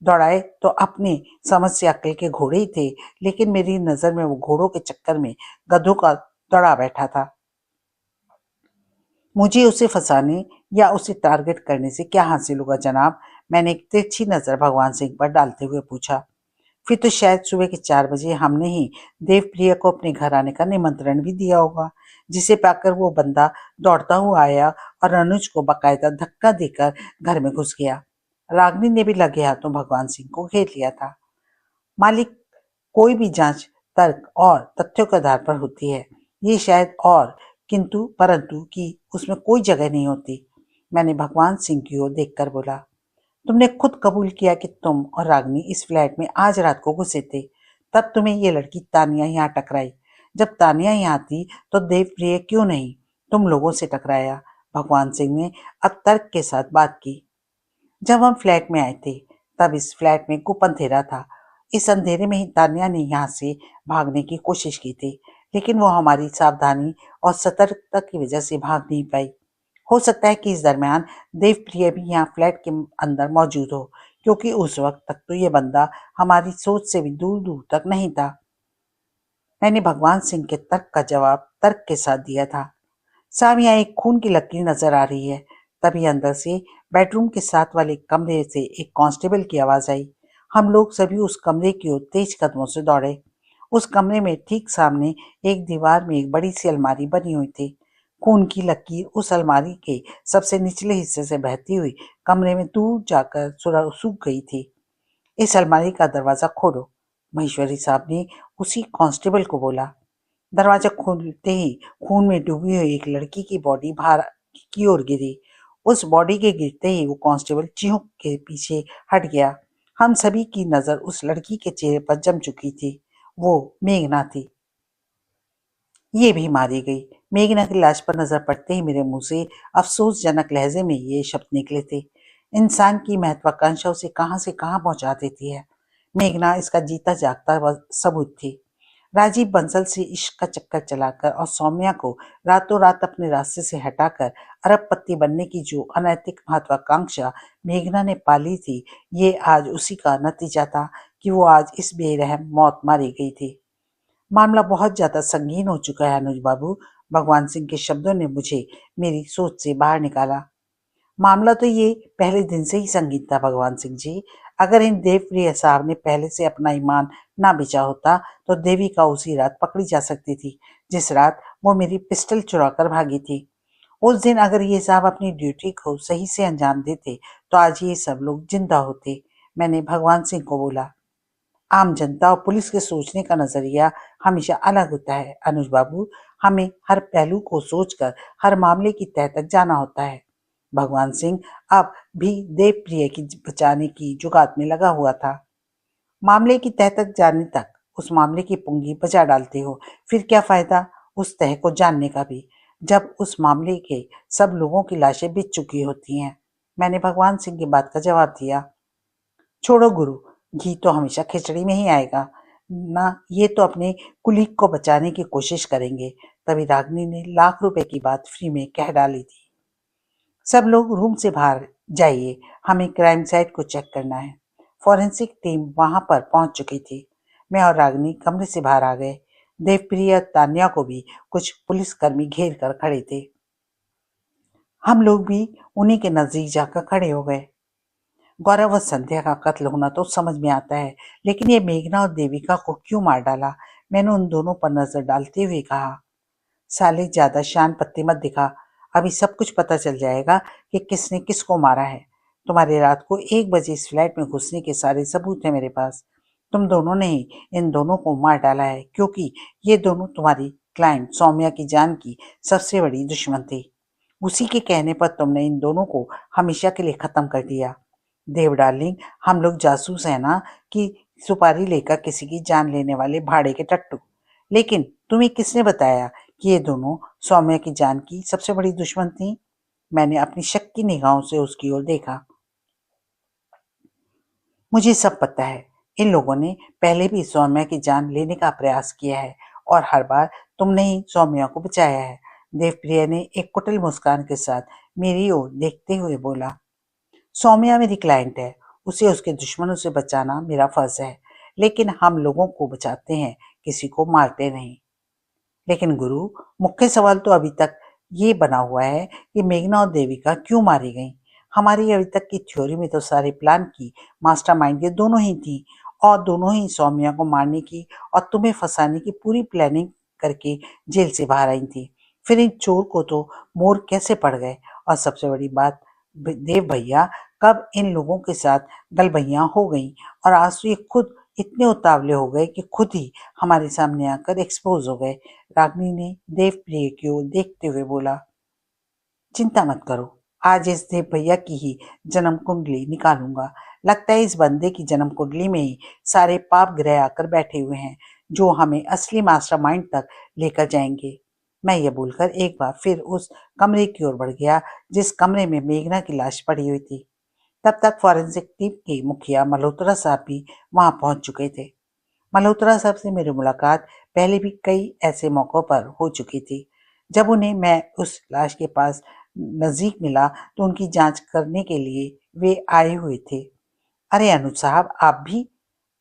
A: दौड़ाए तो अपने समझ से अक्ल के घोड़े ही थे, लेकिन मेरी नजर में वो घोड़ों के चक्कर में गधों का दौड़ा बैठा था। मुझे उसे फंसाने या उसे टारगेट करने से क्या हासिल होगा जनाब? मैंने एक तिरछी नजर भगवान सिंह पर डालते हुए पूछा। फिर तो शायद सुबह के 4 बजे हमने ही देवप्रिय को अपने घर आने का निमंत्रण भी दिया होगा, जिसे पाकर वो बंदा दौड़ता हुआ आया और अनुज को बकायदा धक्का देकर घर में घुस गया। रागिनी ने भी लगे हाथों भगवान सिंह को घेर लिया था। मालिक, कोई भी जांच तर्क और तथ्यों के आधार पर होती है। ये शायद और किंतु परंतु की उसमें कोई जगह नहीं होती। मैंने भगवान सिंह की ओर देखकर बोला। तुमने खुद कबूल किया कि तुम और रागिनी इस फ्लैट में आज रात को घुसे थे। तब तुम्हें ये लड़की तानिया यहाँ टकराई। जब तानिया यहाँ थी तो देवप्रिय क्यों नहीं तुम लोगों से टकराया? भगवान सिंह ने अब तर्क के साथ बात की। जब हम फ्लैट में आए थे तब इस फ्लैट में गुप अंधेरा था। इस अंधेरे में ही तान्या ने यहाँ से भागने की कोशिश की थी, लेकिन वो हमारी सावधानी और सतर्कता की वजह से भाग नहीं पाई। हो सकता है कि इस दरमियान देवप्रिय भी यहाँ फ्लैट के अंदर मौजूद हो, क्योंकि उस वक्त तक तो ये बंदा हमारी सोच से भी दूर दूर तक नहीं था। मैंने भगवान सिंह के तर्क का जवाब तर्क के साथ दिया था। साहब, यहाँ एक खून की लकीर नजर आ रही है। तभी अंदर से बेडरूम के साथ वाले कमरे से एक कांस्टेबल की आवाज आई। हम लोग सभी उस कमरे की ओर तेज कदमों से दौड़े। उस कमरे में ठीक सामने एक दीवार में एक बड़ी सी अलमारी बनी हुई थी। खून की लकीर उस अलमारी के सबसे निचले हिस्से से बहती हुई कमरे में दूर जाकर सूख गई थी। इस अलमारी का दरवाजा खोलो, महेश्वरी साहब ने उसी कांस्टेबल को बोला। दरवाजा खोलते ही खून में डूबी हुई एक लड़की की बॉडी बाहर की ओर गिरी। उस बॉडी के गिरते ही वो कांस्टेबल चीख के पीछे हट गया। हम सभी की नजर उस लड़की के चेहरे पर जम चुकी थी। वो मेघना थी। ये भी मारी गई। मेघना की लाश पर नजर पड़ते ही मेरे मुंह से अफसोसजनक लहजे में ये शब्द निकले थे। इंसान की महत्वाकांक्षा उसे कहां से कहां पहुंचा देती है। मेघना इसका जीता जागता सबूत थी। राजीव बंसल से इश्क का चक्कर चलाकर और सौम्या को रातों रात अपने रास्ते से हटाकर अरबपति बनने की जो अनैतिक महत्वाकांक्षा मेघना ने पाली थी, ये आज उसी का नतीजा था कि वो आज इस बेरहम मौत मारी गई थी। मामला बहुत ज्यादा संगीन हो चुका है अनुज बाबू। भगवान सिंह के शब्दों ने मुझे मेरी सोच से बाहर निकाला। मामला तो ये पहले दिन से ही संगीन था भगवान सिंह जी। अगर इन देवप्रिय साहब ने पहले से अपना ईमान ना बेचा होता तो देविका उसी रात पकड़ी जा सकती थी जिस रात वो मेरी पिस्टल चुरा कर भागी थी। उस दिन अगर ये साहब अपनी ड्यूटी को सही से अंजाम देते तो आज ये सब लोग जिंदा होते। मैंने भगवान सिंह को बोला। आम जनता और पुलिस के सोचने का नजरिया हमेशा अलग होता है अनुज बाबू। हमें हर पहलू को सोचकर हर मामले की तह तक जाना होता है। भगवान सिंह अब भी देवप्रिय की बचाने की जुगात में लगा हुआ था। मामले की तह तक जाने तक उस मामले की पुंगी बजा डालते हो, फिर क्या फायदा उस तह को जानने का भी, जब उस मामले के सब लोगों की लाशें बिक चुकी होती हैं। मैंने भगवान सिंह की बात का जवाब दिया। छोड़ो गुरु, घी तो हमेशा खिचड़ी में ही आएगा ना। ये तो अपने कुलीग को बचाने की कोशिश करेंगे। तभी रागिनी ने लाख रुपए की बात फ्री में कह डाली थी। सब लोग रूम से बाहर जाइए, हमें क्राइम साइट को चेक करना है। फॉरेंसिक टीम वहां पर पहुंच चुकी थी। मैं और रागिनी कमरे से बाहर आ गए। देवप्रिय तान्या को भी कुछ पुलिसकर्मी घेर कर खड़े थे। हम लोग भी उन्हीं के नजदीक जाकर खड़े हो गए। गौरव और संध्या का कत्ल होना तो समझ में आता है, लेकिन ये मेघना और देविका को क्यों मार डाला? मैंने उन दोनों पर नजर डालते हुए कहा। साले ज्यादा शान पत्ती मत दिखा, अभी सब कुछ पता चल जाएगा कि किसने किसको मारा है। तुम्हारे रात को 1 बजे इस फ्लैट में घुसने के सारे सबूत है मेरे पास। तुम दोनों ने ही इन दोनों को मार डाला है, क्योंकि ये दोनों तुम्हारी क्लाइंट सौम्या की जान की सबसे बड़ी दुश्मन थी। उसी के कहने पर तुमने इन दोनों को हमेशा के लिए खत्म कर दिया। देव डार्लिंग, हम लोग जासूस हैं ना कि सुपारी लेकर किसी की जान लेने वाले भाड़े के टट्टू। लेकिन तुम्हें किसने बताया कि ये दोनों सौम्या की जान की सबसे बड़ी दुश्मन थी? मैंने अपनी शक की निगाहों से उसकी ओर देखा। मुझे सब पता है। इन लोगों ने पहले भी सौम्या की जान लेने का प्रयास किया है और हर बार तुमने ही सौम्या को बचाया है। देवप्रिय ने एक कुटिल मुस्कान के साथ मेरी ओर देखते हुए बोला। सौम्या मेरी क्लाइंट है, उसे उसके दुश्मनों से बचाना मेरा फर्ज है, लेकिन हम लोगों को बचाते हैं, किसी को मारते नहीं। लेकिन गुरु, मुख्य सवाल तो अभी तक ये बना हुआ है कि मेघना और देविका क्यों मारी गईं। हमारी अभी तक की थ्योरी में तो सारे प्लान की मास्टरमाइंड ये दोनों ही थी और दोनों ही सौम्या को मारने की और तुम्हें फंसाने की पूरी प्लानिंग करके जेल से बाहर आई थी। फिर इन चोर को तो मोर कैसे पड़ गए? और सबसे बड़ी बात, देव भैया कब इन लोगों के साथ गलबैया हो गई और आज तो ये खुद इतने उतावले हो गए कि खुद ही हमारे सामने आकर एक्सपोज हो गए। रागिनी ने देवप्रिय की ओर देखते हुए बोला। चिंता मत करो, आज इस देव भैया की ही जन्म कुंडली निकालूंगा। लगता है इस बंदे की जन्म कुंडली में ही सारे पाप ग्रह आकर बैठे हुए हैं जो हमें असली मास्टरमाइंड तक लेकर जाएंगे। मैं ये बोलकर एक बार फिर उस कमरे की ओर बढ़ गया जिस कमरे में मेघना की लाश पड़ी हुई थी। तब तक फॉरेंसिक टीम के मुखिया मल्होत्रा साहब भी वहां पहुंच चुके थे। मल्होत्रा साहब से मेरी मुलाकात पहले भी कई ऐसे मौकों पर हो चुकी थी। जब उन्हें मैं उस लाश के पास नजदीक मिला तो उनकी जांच करने के लिए वे आए हुए थे। अरे अनुज साहब, आप भी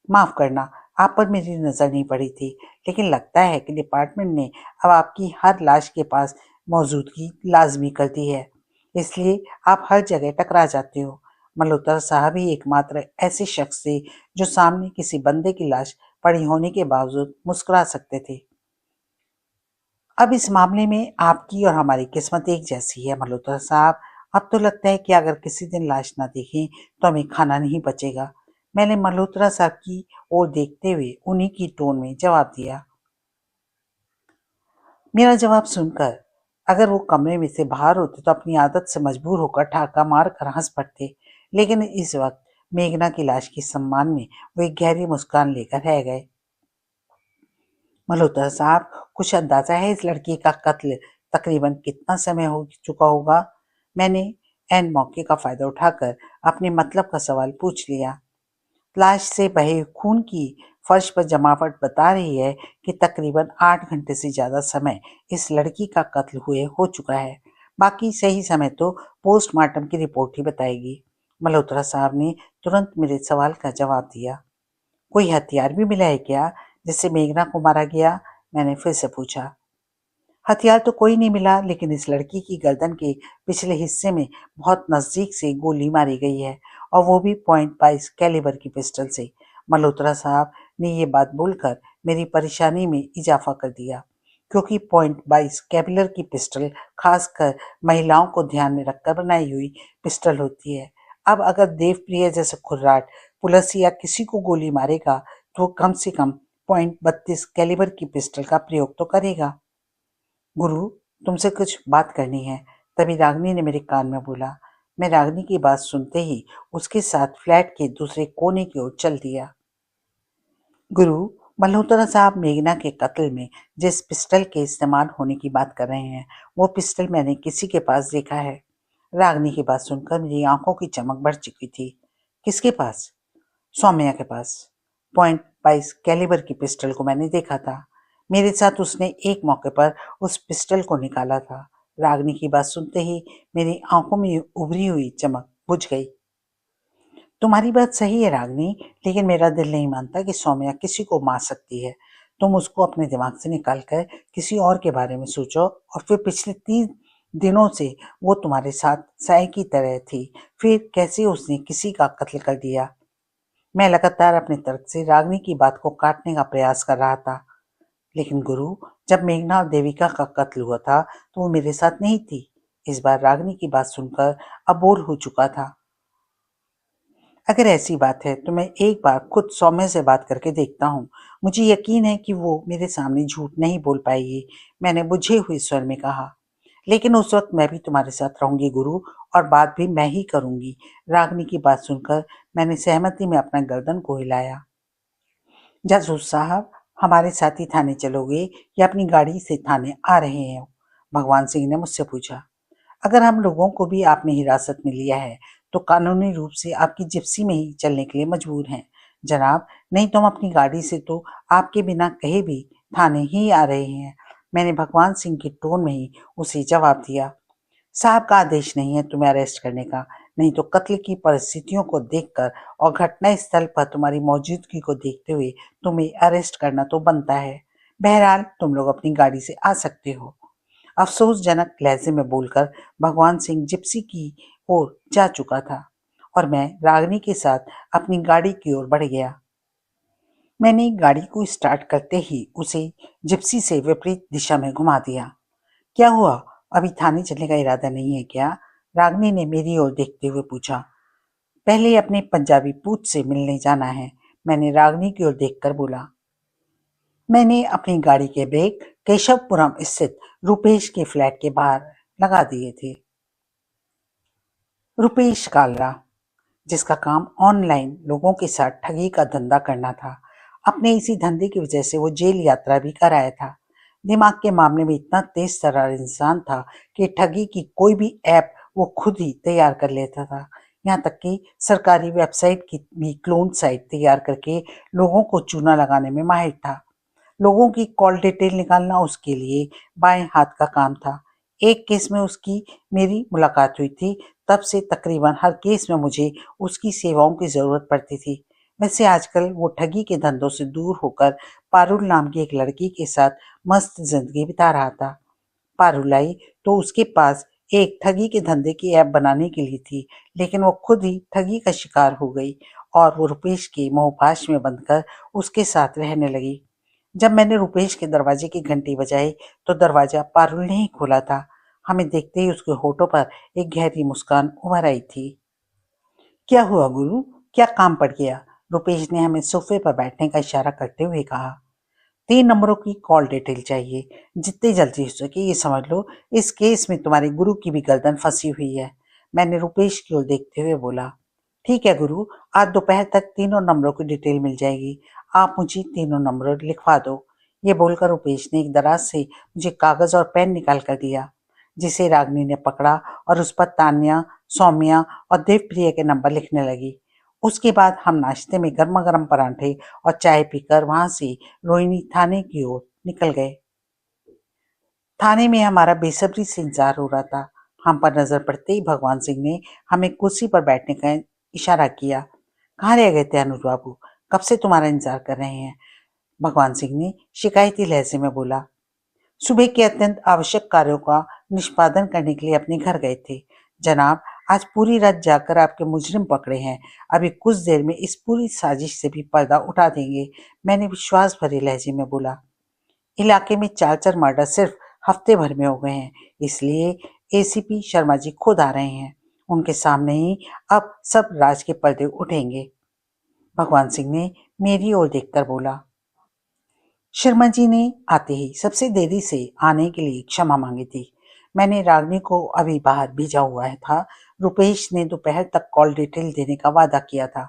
A: माफ करना, आप पर मेरी नजर नहीं पड़ी थी, लेकिन लगता है कि डिपार्टमेंट ने अब आपकी हर लाश के पास मौजूदगी लाजमी कर दी है, इसलिए आप हर जगह टकरा जाते हो। मल्होत्रा साहब ही एकमात्र ऐसे शख्स थे जो सामने किसी बंदे की लाश पड़ी होने के बावजूद मुस्कुरा सकते थे। अब इस मामले में आपकी और हमारी किस्मत एक जैसी है मल्होत्रा साहब। अब तो लगता है कि अगर किसी दिन लाश ना देखें तो हमें खाना नहीं बचेगा। मैंने मल्होत्रा साहब की ओर देखते हुए उन्हीं की टोन में जवाब दिया। मेरा जवाब सुनकर अगर वो कमरे में से बाहर होते तो अपनी आदत से मजबूर होकर ठाका मार कर हंस पड़ते, लेकिन इस वक्त मेघना की लाश के सम्मान में वो एक गहरी मुस्कान लेकर रह गए। मल्होत्रा साहब, कुछ अंदाजा है इस लड़की का कत्ल तकरीबन कितना समय हो चुका होगा? मैंने एन मौके का फायदा उठाकर अपने मतलब का सवाल पूछ लिया। लाश से बहे खून की फर्श पर जमावट बता रही है कि तकरीबन 8 घंटे से ज्यादा समय इस लड़की का कत्ल हुए हो चुका है। बाकी सही समय तो पोस्टमार्टम की रिपोर्ट ही बताएगी। मल्होत्रा साहब ने तुरंत मेरे सवाल का जवाब दिया। कोई हथियार भी मिला है क्या जिससे मेघना को मारा गया? मैंने फिर से पूछा। हथियार तो कोई नहीं मिला, लेकिन इस लड़की की गर्दन के पिछले हिस्से में बहुत नजदीक से गोली मारी गई है, और वो भी .22 कैलिबर की पिस्टल से। मल्होत्रा साहब ने ये बात बोलकर मेरी परेशानी में इजाफा कर दिया, क्योंकि .22 कैलिबर की पिस्टल खासकर महिलाओं को ध्यान में रखकर बनाई हुई पिस्टल होती है। अब अगर देवप्रिय जैसे खुर्राट पुलिस या किसी को गोली मारेगा तो वो कम से कम .32 कैलिबर की पिस्टल का प्रयोग तो करेगा। गुरु, तुमसे कुछ बात करनी है, तभी रागिनी ने मेरे कान में बोला। मैं रागिनी की बात सुनते ही उसके साथ फ्लैट के दूसरे कोने की ओर चल दिया। गुरु, मल्होत्रा साहब मेघना के कत्ल में जिस पिस्टल के इस्तेमाल होने की बात कर रहे हैं, वो पिस्टल मैंने किसी के पास देखा है। रागिनी की बात सुनकर मेरी आंखों की चमक बढ़ चुकी थी। किसके पास? सौम्या के पास। .22 कैलिबर की पिस्टल को मैंने देखा था। मेरे साथ उसने एक मौके पर उस पिस्टल को निकाला था। रागिनी की बात सुनते ही मेरी आंखों में उभरी हुई चमक बुझ गई। तुम्हारी बात सही है रागिनी, लेकिन मेरा दिल नहीं मानता कि सौम्या किसी को मार सकती है। तुम उसको अपने दिमाग से निकाल कर किसी और के बारे में सोचो। और फिर पिछले 3 दिनों से वो तुम्हारे साथ साय की तरह थी, फिर कैसे उसने किसी का कत्ल कर दिया? मैं लगातार अपने तर्क से रागिनी की बात को काटने का प्रयास कर रहा था। लेकिन गुरु, जब मेघना और देविका का कत्ल हुआ था तो वो मेरे साथ नहीं थी। इस बार रागिनी की बात सुनकर अबोर हो चुका था। अगर ऐसी बात है तो मैं एक बार खुद सौम्य से बात करके देखता हूँ। मुझे यकीन है कि वो मेरे सामने झूठ नहीं बोल पाएगी, मैंने बुझे हुए स्वर में कहा। लेकिन उस वक्त मैं भी तुम्हारे साथ रहूंगी गुरु, और बात भी मैं ही करूंगी। रागिनी की बात सुनकर मैंने सहमति में अपना गर्दन को हिलाया। जासूस साहब, हमारे साथ ही थाने चलोगे या अपनी गाड़ी से थाने आ रहे हैं? भगवान सिंह ने मुझसे पूछा। अगर हम लोगों को भी आपने हिरासत में लिया है तो कानूनी रूप से आपकी जिप्सी में ही चलने के लिए मजबूर हैं जनाब, नहीं तो हम अपनी गाड़ी से तो आपके बिना कहे भी थाने ही आ रहे हैं। मैंने भगवान सिंह के टोन में ही उसे जवाब दिया। साहब का आदेश नहीं है तुम्हें अरेस्ट करने का, नहीं तो कत्ल की परिस्थितियों को देखकर और घटना स्थल पर तुम्हारी मौजूदगी को देखते हुए तुम्हें अरेस्ट करना तो बनता है। बहरहाल तुम लोग अपनी गाड़ी से आ सकते हो। अफसोसजनक लहजे में बोलकर भगवान सिंह जिप्सी की ओर जा चुका था, और मैं रागिनी के साथ अपनी गाड़ी की ओर बढ़ गया। मैंने गाड़ी को स्टार्ट करते ही उसे जिप्सी से विपरीत दिशा में घुमा दिया। क्या हुआ, अभी थाने चलने का इरादा नहीं है क्या? रागिनी ने मेरी ओर देखते हुए पूछा। पहले अपने पंजाबी पूत से मिलने जाना है, मैंने रागिनी की ओर देखकर बोला। मैंने अपनी गाड़ी के ब्रेक केशवपुरम स्थित रुपेश के फ्लैट के बाहर लगा दिए थे। रुपेश कालरा, जिसका काम ऑनलाइन लोगों के साथ ठगी का धंधा करना था, अपने इसी धंधे की वजह से वो जेल यात्रा भी कर आया था। दिमाग के मामले में इतना तेज तर्रार इंसान था कि ठगी की कोई भी ऐप वो खुद ही तैयार कर लेता था। यहाँ तक कि सरकारी वेबसाइट की भी क्लोन साइट तैयार करके लोगों को चूना लगाने में माहिर था। लोगों की कॉल डिटेल निकालना उसके लिए बाएं हाथ का काम था। एक केस में उसकी मेरी मुलाकात हुई थी, तब से तकरीबन हर केस में मुझे उसकी सेवाओं की जरूरत पड़ती थी। वैसे आजकल वो ठगी के धंधों से दूर होकर पारुल नाम की एक लड़की के साथ मस्त जिंदगी बिता रहा था। पारुल आई तो उसके पास एक ठगी के धंधे की ऐप बनाने के लिए थी, लेकिन वो खुद ही ठगी का शिकार हो गई और वो रुपेश के मोहपाश में बंधकर उसके साथ रहने लगी। जब मैंने रुपेश के दरवाजे की घंटी बजाई तो दरवाजा पारुल ने ही खोला था। हमें देखते ही उसके होठों पर एक गहरी मुस्कान उभर आई थी। क्या हुआ गुरु, क्या काम पड़ गया? रुपेश ने हमें सोफे पर बैठने का इशारा करते हुए कहा। 3 नंबरों की कॉल डिटेल चाहिए, जितनी जल्दी हो सके। ये समझ लो इस केस में तुम्हारे गुरु की भी गर्दन फंसी हुई है, मैंने रुपेश की ओर देखते हुए बोला। ठीक है गुरु, आज दोपहर तक तीनों नंबरों की डिटेल मिल जाएगी, आप मुझे तीनों नंबर लिखवा दो। ये बोलकर रुपेश ने एक दराज से मुझे कागज और पेन निकाल कर दिया, जिसे रागिनी ने पकड़ा और उस पर तान्या सौम्या और देवप्रिया के नंबर लिखने लगी। उसके बाद हम नाश्ते में गर्मा गर्म परांठे और चाय पीकर वहां से रोहिणी थाने की ओर निकल गए। थाने में हमारा बेसब्री से इंतजार हो रहा था। हम पर नजर पड़ते ही भगवान सिंह ने हमें कुर्सी पर बैठने का इशारा किया। कहाँ रह गए थे अनुज बाबू? कब से तुम्हारा इंतजार कर रहे हैं, भगवान सिंह ने शिकायती लहजे में बोला। सुबह के अत्यंत आवश्यक कार्यों का निष्पादन करने के लिए अपने घर गए थे जनाब। आज पूरी रात जाकर आपके मुजरिम पकड़े हैं। अभी कुछ देर में इस पूरी साजिश से भी पर्दा उठा देंगे, मैंने विश्वास भरे लहजे में बोला। इलाके में 4 मर्डर सिर्फ हफ्ते भर में हो गए हैं, इसलिए एसीपी शर्मा जी खुद आ रहे हैं। उनके सामने ही अब सब राज के पर्दे उठेंगे, भगवान सिंह ने मेरी ओर देखकर बोला। शर्मा जी ने आते ही सबसे देरी से आने के लिए क्षमा मांगी थी। मैंने रागिनी को अभी बाहर भेजा हुआ था। रुपेश ने दोपहर तक कॉल डिटेल देने का वादा किया था।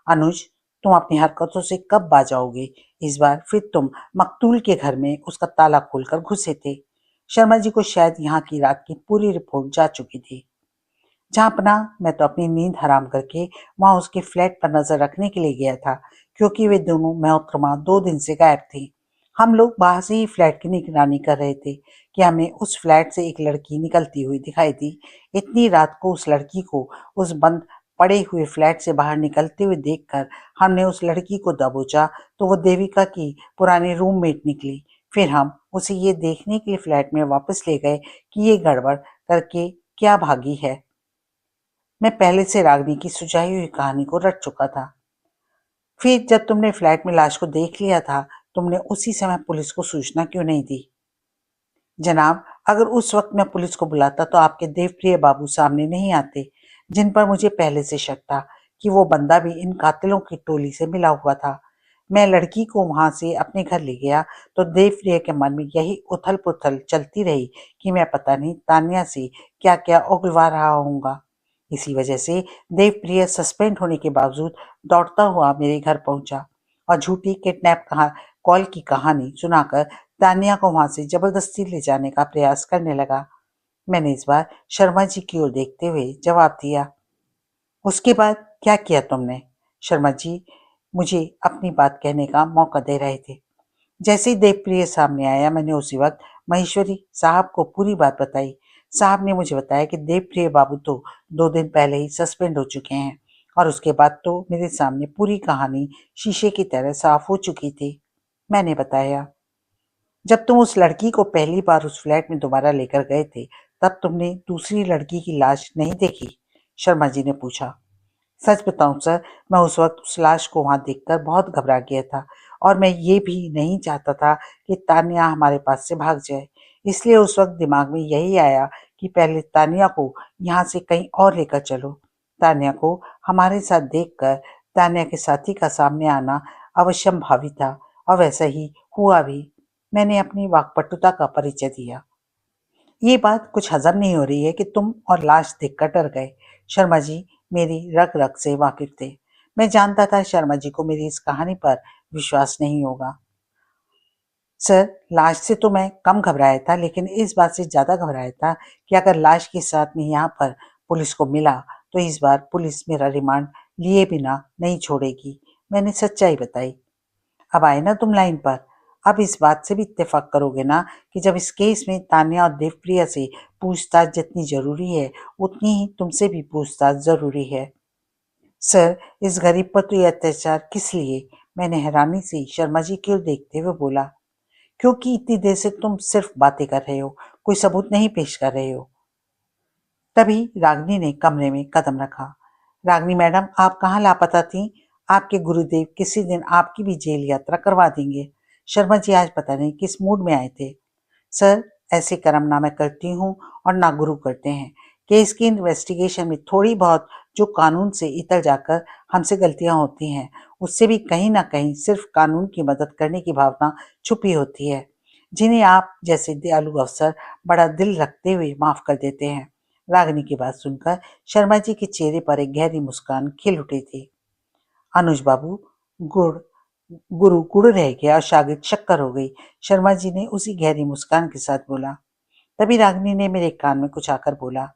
A: अनुज, तुम अपनी हरकतों से कब बाज आओगे? इस बार फिर तुम मकतूल के घर में उसका ताला खोलकर घुसे थे। शर्मा जी को शायद यहाँ की रात की पूरी रिपोर्ट जा चुकी थी। जहाँ अपना मैं तो अपनी नींद हराम करके वहां उसके फ्लैट पर नजर रखने के लिए गया था, क्योंकि वे दोनों महतरमा 2 दिन से गायब थी। हम लोग बाहर से ही फ्लैट की निगरानी कर रहे थे कि हमें उस फ्लैट से एक लड़की निकलती हुई दिखाई दी। इतनी रात को उस लड़की को उस बंद पड़े हुए फ्लैट से बाहर निकलते हुए देखकर हमने उस लड़की को दबोचा तो वो देविका की पुरानी रूममेट निकली। फिर हम उसे ये देखने के लिए फ्लैट में वापस ले गए कि ये गड़बड़ करके क्या भागी है। मैं पहले से रागिनी की सुझाई हुई कहानी को रट चुका था। फिर जब तुमने फ्लैट में लाश को देख लिया था, तुमने उसी समय पुलिस को सूचना क्यों नहीं दी? जनाब, अगर उस वक्त मैं पुलिस को बुलाता तो आपके देवप्रिय बाबू सामने नहीं आते, जिन पर मुझे पहले से शक था कि वो बंदा भी इन कातिलों की टोली से मिला हुआ था। मैं लड़की को वहां से अपने घर ले गया तो देवप्रिय के मन में यही उथल पुथल चलती रही कि मैं पता नहीं तान्या से क्या क्या उगलवा रहा होऊंगा। इसी वजह से देवप्रिय सस्पेंड होने के बावजूद दौड़ता हुआ मेरे घर पहुंचा और झूठी किडनैप कॉल की कहानी सुनाकर तानिया को वहां से जबरदस्ती ले जाने का प्रयास करने लगा। मैंने इस बार शर्मा जी की ओर देखते हुए जवाब दिया। उसके बाद क्या किया तुमने? शर्मा जी मुझे अपनी बात कहने का मौका दे रहे थे। जैसे ही देवप्रिय सामने आया, मैंने उसी वक्त महेश्वरी साहब को पूरी बात बताई। साहब ने मुझे बताया कि देवप्रिय बाबू तो 2 दिन पहले ही सस्पेंड हो चुके हैं और उसके बाद तो मेरे सामने पूरी कहानी शीशे की तरह साफ हो चुकी थी। मैंने बताया, जब तुम उस लड़की को पहली बार उस फ्लैट में दोबारा लेकर गए थे, तब तुमने दूसरी लड़की की लाश नहीं देखी? शर्मा जी ने पूछा। सच बताऊं सर, मैं उस वक्त उस लाश को वहां देखकर बहुत घबरा गया था और मैं ये भी नहीं चाहता था कि तानिया हमारे पास से भाग जाए। इसलिए उस वक्त दिमाग में यही आया कि पहले तानिया को यहाँ से कहीं और लेकर चलो। तानिया को हमारे साथ देखकर तानिया के साथी का सामने आना अवश्यंभावी था और वैसा ही हुआ भी। मैंने अपनी वाकपटुता का परिचय दिया। ये बात कुछ हजम नहीं हो रही है कि तुम और लाश देखकर डर गए। शर्मा जी मेरी रग रग से वाकिफ थे। मैं जानता था शर्मा जी को मेरी इस कहानी पर विश्वास नहीं होगा। सर, लाश से तो मैं कम घबराया था, लेकिन इस बात से ज्यादा घबराया था कि अगर लाश के साथ में यहाँ पर पुलिस को मिला तो इस बार पुलिस मेरा रिमांड लिए बिना नहीं छोड़ेगी। मैंने सच्चाई बताई। अब आए ना तुम लाइन पर। अब इस बात से भी इत्तेफाक करोगे ना कि जब इस केस में तान्या और देवप्रिया से पूछताछ जितनी जरूरी है, उतनी ही तुमसे भी पूछताछ जरूरी है। सर, इस गरीब पर तो ये अत्याचार किस लिए? मैंने हैरानी से शर्मा जी की ओर देखते हुए बोला। क्योंकि इतनी देर से तुम सिर्फ बातें कर रहे हो, कोई सबूत नहीं पेश कर रहे हो। तभी रागिनी ने कमरे में कदम रखा। रागिनी मैडम, आप कहाँ लापता थी? आपके गुरुदेव किसी दिन आपकी भी जेल यात्रा करवा देंगे। शर्मा जी आज पता नहीं किस मूड में आए थे। सर, ऐसे कर्म ना मैं करती हूँ और ना गुरु करते हैं। केस की इन्वेस्टिगेशन में थोड़ी बहुत जो कानून से इतर जाकर हमसे गलतियां होती हैं, उससे भी कहीं ना कहीं सिर्फ कानून की मदद करने की भावना छुपी होती है, जिन्हें आप जैसे दयालु अफसर बड़ा दिल रखते हुए माफ कर देते हैं। रागिनी की बात सुनकर शर्मा जी के चेहरे पर एक गहरी मुस्कान खिल उठी थी। अनुज बाबू, गुड़ गुरु गुड़ रह गया और शागिर्द शक्कर हो गई, शर्मा जी ने उसी गहरी मुस्कान के साथ बोला। तभी रागिनी ने मेरे कान में कुछ आकर बोला।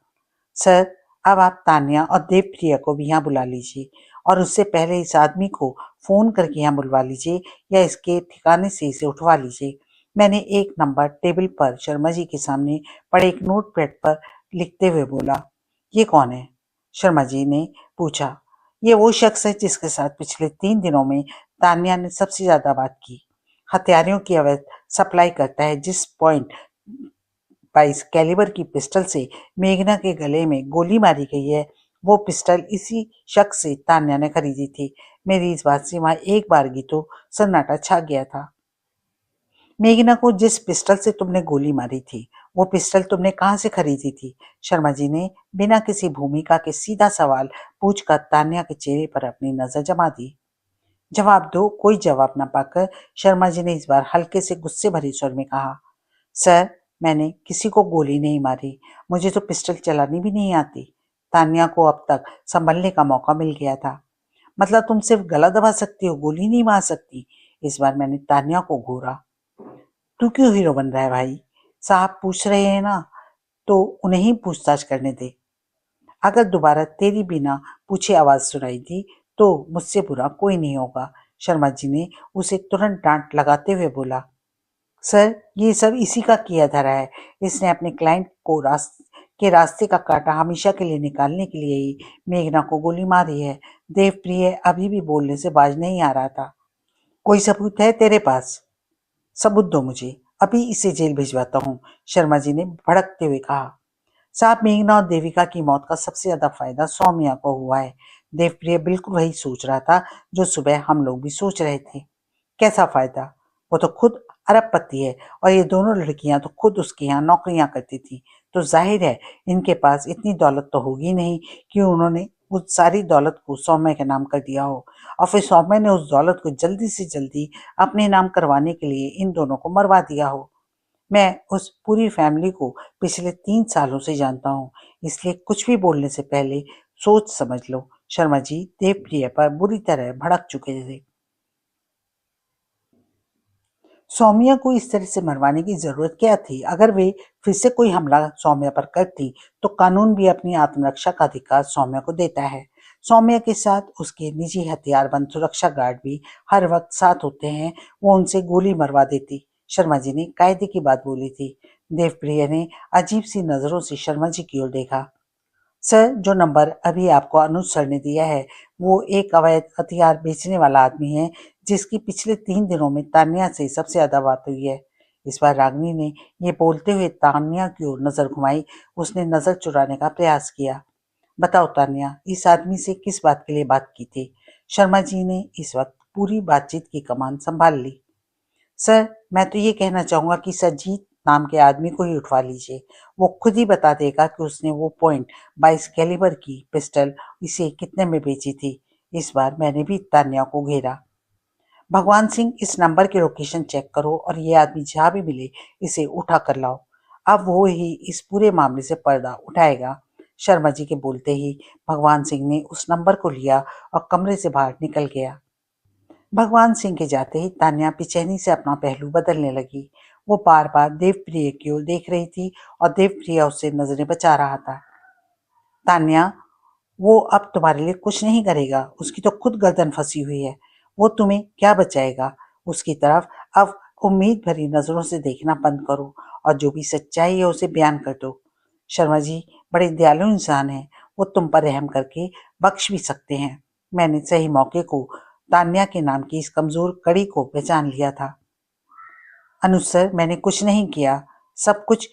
A: सर, अब आप तान्या और देवप्रिया को भी यहाँ बुला लीजिए और उससे पहले इस आदमी को फोन करके यहाँ बुलवा लीजिए या इसके ठिकाने से इसे उठवा लीजिए। मैंने एक नंबर टेबल पर शर्मा जी के सामने पड़े एक नोटपैड पर लिखते हुए बोला। ये कौन है? शर्मा जी ने पूछा। ये वो शख्स है जिसके साथ पिछले 3 दिनों में तान्या ने सबसे ज्यादा बात की। हथियारों की अवैध सप्लाई करता है। जिस .22 कैलिबर की पिस्टल से मेघना के गले में गोली मारी गई है, वो पिस्टल इसी शख्स से तान्या ने खरीदी थी। मेरी इस बात से वहां एक बारगी तो सन्नाटा छा गया था। मेघना को जिस पिस्टल से तुमने गोली मारी थी, वो पिस्टल तुमने कहाँ से खरीदी थी? शर्मा जी ने बिना किसी भूमिका के सीधा सवाल पूछकर तान्या के चेहरे पर अपनी नजर जमा दी। जवाब दो। कोई जवाब न पाकर शर्मा जी ने इस बार हल्के से गुस्से भरे स्वर में कहा, सर, मैंने किसी को गोली नहीं मारी। मुझे तो पिस्टल चलानी भी नहीं आती। तान्या को अब तक संभलने का मौका मिल गया था। मतलब तुम सिर्फ गला दबा सकती हो, गोली नहीं मार सकती? इस बार मैंने तान्या को घूरा। तू क्यों हीरो बन रहा है भाई? साहब पूछ रहे हैं ना, तो उन्हें ही पूछताछ करने दे। अगर दोबारा तेरी बिना पूछे आवाज सुनाई दी तो मुझसे बुरा कोई नहीं होगा। शर्मा जी ने उसे तुरंत डांट लगाते हुए बोला, सर, ये सब इसी का किया धरा है। इसने अपने क्लाइंट को रास्ते का कांटा हमेशा के लिए निकालने के लिए ही मेघना को गोली मारी है। देवप्रिय अभी भी बोलने से बाज नहीं आ रहा था। कोई सबूत है तेरे पास? सबूत दो मुझे, अभी इसे जेल भिजवाता हूँ, शर्मा जी ने भड़कते हुए कहा। साहब, मेघना और देविका की मौत का सबसे ज्यादा फायदा सौम्या को हुआ है। देवप्रिय बिल्कुल वही सोच रहा था जो सुबह हम लोग भी सोच रहे थे। कैसा फायदा? वो तो खुद अरबपति है और ये दोनों लड़कियां तो खुद उसके यहाँ नौकरियां करती थी, तो जाहिर है इनके पास इतनी दौलत तो होगी नहीं कि उन्होंने उस सारी दौलत को सौम्य के नाम कर दिया हो और फिर सौम्य ने उस दौलत को जल्दी से जल्दी अपने नाम करवाने के लिए इन दोनों को मरवा दिया हो। मैं उस पूरी फैमिली को पिछले 3 सालों से जानता हूँ, इसलिए कुछ भी बोलने से पहले सोच समझ लो। शर्मा जी देवप्रिय पर बुरी तरह भड़क चुके थे। सौम्या को इस तरह से मरवाने की जरूरत क्या थी? अगर वे फिर से कोई हमला सौम्या पर करती तो कानून भी अपनी आत्मरक्षा का अधिकार सौम्या को देता है। सौम्या के साथ उसके निजी हथियारबंद सुरक्षा गार्ड भी हर वक्त साथ होते हैं। वो उनसे गोली मरवा देती। शर्मा जी ने कायदे की बात बोली थी। देवप्रिय ने अजीब सी नजरों से शर्मा जी की ओर देखा। सर, जो नंबर अभी आपको अनुज सर ने दिया है, वो एक अवैध हथियार बेचने वाला आदमी है जिसकी पिछले 3 दिनों में तान्या से सबसे ज्यादा बात हुई है। इस बार रागिनी ने ये बोलते हुए तान्या की ओर नजर घुमाई। उसने नजर चुराने का प्रयास किया। बताओ तान्या, इस आदमी से किस बात के लिए बात की थी? शर्मा जी ने इस वक्त पूरी बातचीत की कमान संभाल ली। सर, मैं तो ये कहना चाहूंगा कि सजीत नाम के आदमी को ही उठवा लीजिए। वो खुद ही बता देगा कि उसने वो .22 कैलिबर की पिस्टल इसे कितने में बेची थी। इस बार मैंने भी तान्या को घेरा। भगवान सिंह, इस नंबर की लोकेशन चेक करो और ये आदमी जहां भी मिले इसे उठा कर लाओ। अब वो ही इस पूरे मामले से पर्दा उठाएगा। शर्मा जी के बोलते ही भगवान सिंह ने उस नंबर को लिया और कमरे से बाहर निकल गया। भगवान सिंह के जाते ही तान्या बेचैनी से अपना पहलू बदलने लगी। वो बार बार देवप्रिय की ओर देख रही थी और देवप्रिय उससे नजरें बचा रहा था। तान्या, वो अब तुम्हारे लिए कुछ नहीं करेगा। उसकी तो खुद गर्दन फंसी हुई है। वो तुम्हें क्या बचाएगा? उसकी तरफ अब उम्मीद भरी नजरों से देखना बंद करो और जो भी सच्चाई है उसे बयान कर दो। शर्मा जी बड़े दयालु इंसान हैं। वो तुम पर रहम करके बख्श भी सकते हैं। मैंने सही मौके को तान्या के नाम की इस कमजोर कड़ी को पहचान लिया था। अनुज सर, मैंने कुछ नहीं किया। सब कुछ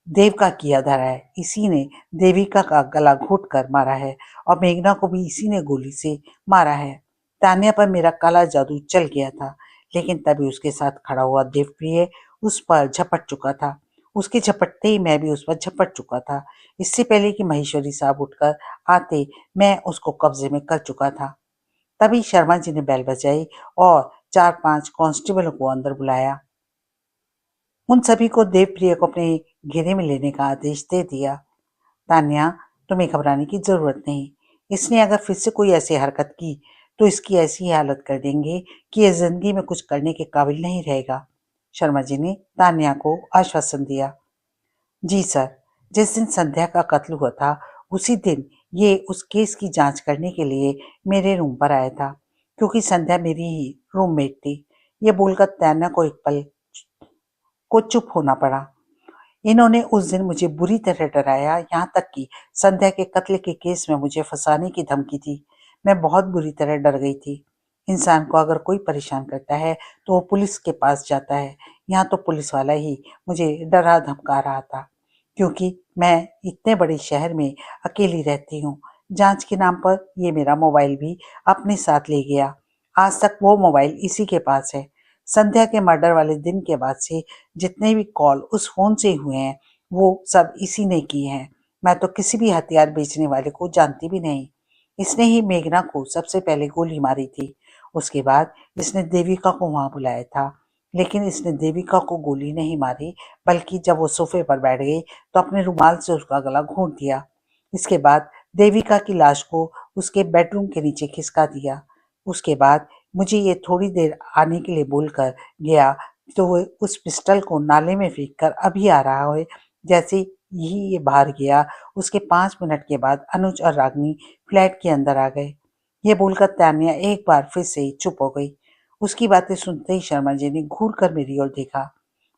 A: देव का किया धरा है। इसी ने देविका का गला घोट कर मारा है और मेघना को भी इसी ने गोली से मारा है। तान्या पर मेरा काला जादू चल गया था, लेकिन तभी उसके साथ खड़ा हुआ देवप्रिय उस पर झपट चुका था। उसके झपटते ही मैं भी उस पर झपट चुका था। इससे पहले कि महेश्वरी साहब उठकर आते, मैं उसको कब्जे में कर चुका था। तभी शर्मा जी ने बेल बजाई और 4-5 कांस्टेबलों को अंदर बुलाया। उन सभी को देवप्रिय को अपने घेरे में लेने का आदेश दे दिया। तान्या, तुम्हें घबराने की जरूरत नहीं। इसने अगर फिर से कोई ऐसी हरकत की तो इसकी ऐसी हालत कर देंगे कि यह जिंदगी में कुछ करने के काबिल नहीं रहेगा। शर्मा जी ने तान्या को आश्वासन दिया। जी सर, जिस दिन संध्या का कत्ल हुआ था उसी दिन ये उस केस की जांच करने के लिए मेरे रूम पर आया था, क्योंकि संध्या मेरी ही रूममेट थी। ये बोलकर तान्या को एक पल को चुप होना पड़ा। इन्होंने उस दिन मुझे बुरी तरह डराया, यहाँ तक कि संध्या के कत्ल के केस में मुझे फंसाने की धमकी थी। मैं बहुत बुरी तरह डर गई थी। इंसान को अगर कोई परेशान करता है तो वो पुलिस के पास जाता है। यहाँ तो पुलिस वाला ही मुझे डरा धमका रहा था, क्योंकि मैं इतने बड़े शहर में अकेली रहती हूँ। जांच के नाम पर ये मेरा मोबाइल भी अपने साथ ले गया। आज तक वो मोबाइल इसी के पास है। संध्या के मर्डर वाले दिन के बाद से जितने भी कॉल उस फोन से हुए हैं वो सब इसी ने किए हैं। मैं तो किसी भी हथियार बेचने वाले को जानती भी नहीं। इसने ही मेघना को सबसे पहले गोली मारी थी। उसके बाद इसने देविका को वहां बुलाया था, लेकिन इसने देविका को गोली नहीं मारी, बल्कि जब वो सोफे पर बैठ गई तो अपने रुमाल से उसका गला घोंट दिया। इसके बाद देविका की लाश को उसके बेडरूम के नीचे खिसका दिया। उसके बाद मुझे ये थोड़ी देर आने के लिए बोलकर गया, तो वो उस पिस्टल को नाले में फेंक कर अभी आ रहा है। जैसे ही ये बाहर गया, उसके 5 मिनट के बाद अनुज और रागिनी फ्लैट के अंदर आ गए। ये बोलकर तान्या एक बार फिर से चुप हो गई। उसकी बातें सुनते ही शर्मा जी ने घूर कर मेरी ओर देखा।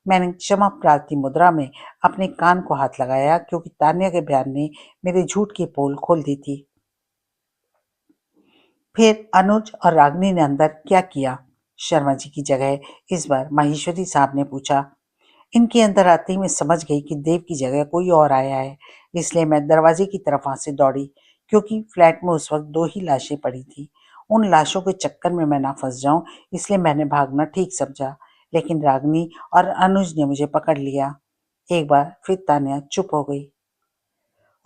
A: मैंने क्षमा प्रार्थी मुद्रा में अपने कान को हाथ लगाया, क्योंकि तान्या के बयान ने मेरे झूठ की पोल खोल दी थी। फिर अनुज और रागिनी ने अंदर क्या किया? शर्मा जी की जगह इस बार माहेश्वरी साहब ने पूछा। इनके अंदर आते ही मैं समझ गई कि देव की जगह कोई और आया है, इसलिए मैं दरवाजे की तरफ वहां से दौड़ी, क्योंकि फ्लैट में उस वक्त 2 ही लाशें पड़ी थी। उन लाशों के चक्कर में मैं ना फंस जाऊं, इसलिए मैंने भागना ठीक समझा। लेकिन रागिनी और अनुज ने मुझे पकड़ लिया। एक बार फिर तान्या चुप हो गई।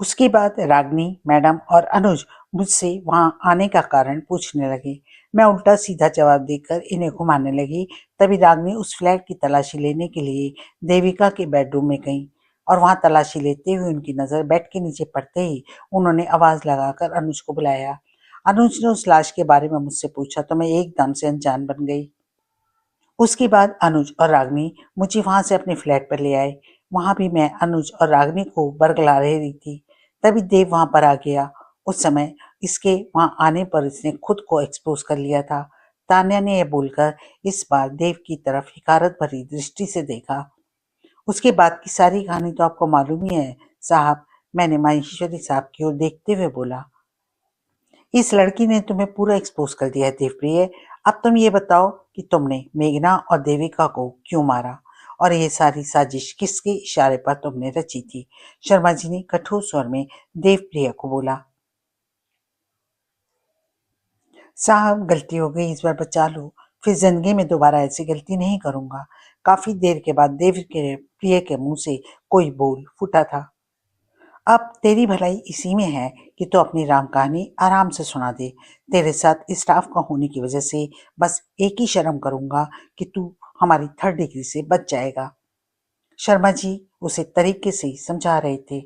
A: उसके बाद रागिनी मैडम और अनुज मुझसे वहां आने का कारण पूछने लगे। मैं उल्टा सीधा जवाब देकर इन्हें घुमाने लगी। तभी रागिनी उस फ्लैट की तलाशी लेने के लिए देविका के बेडरूम में गई, और वहां तलाशी लेते हुए उनकी नजर बेड के नीचे पड़ते ही उन्होंने आवाज लगाकर अनुज को बुलाया। अनुज ने उस लाश के बारे में मुझसे पूछा तो मैं एकदम से अनजान बन गई। उसके बाद अनुज और रागिनी मुझे वहां से अपने फ्लैट पर ले आए। वहां भी मैं अनुज और रागिनी को बरगला रही थी। तभी देव वहां पर आ गया। उस समय इसके वहां आने पर इसने खुद को एक्सपोज कर लिया था। तान्या ने यह बोलकर इस बार देव की तरफ हिकारत भरी दृष्टि से देखा। उसके बाद की सारी कहानी तो आपको मालूम ही है साहब, मैंने माहेश्वरी साहब की ओर देखते हुए बोला। इस लड़की ने तुम्हें पूरा एक्सपोज कर दिया है देवप्रिय। अब तुम ये बताओ कि तुमने मेघना और देविका को क्यों मारा, और ये सारी साजिश किसके इशारे पर तुमने रची थी? शर्मा जी ने कठोर स्वर में देवप्रिय को बोला। साहब, गलती हो गई, इस बार बचा लो। फिर जिंदगी में दोबारा ऐसी गलती नहीं करूंगा। काफी देर के बाद देव के प्रिय के मुंह से कोई बोल फूटा था। अब तेरी भलाई इसी में है कि तू अपनी राम कहानी आराम से सुना दे। तेरे साथ स्टाफ का होने की वजह से बस एक ही शर्म करूंगा कि तू हमारी 3rd डिग्री से बच जाएगा। शर्मा जी उसे तरीके से समझा रहे थे।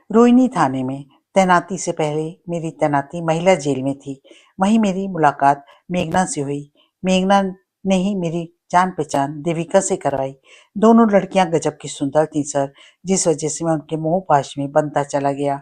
A: रोहिणी थाने में तैनाती से पहले मेरी तैनाती महिला जेल में थी। वहीं मेरी मुलाकात मेघना से हुई। मेघना ने ही मेरी जान पहचान देविका से करवाई। दोनों लड़कियां गजब की सुंदर थी सर, जिस वजह से मैं उनके मोह पाश में बनता चला गया।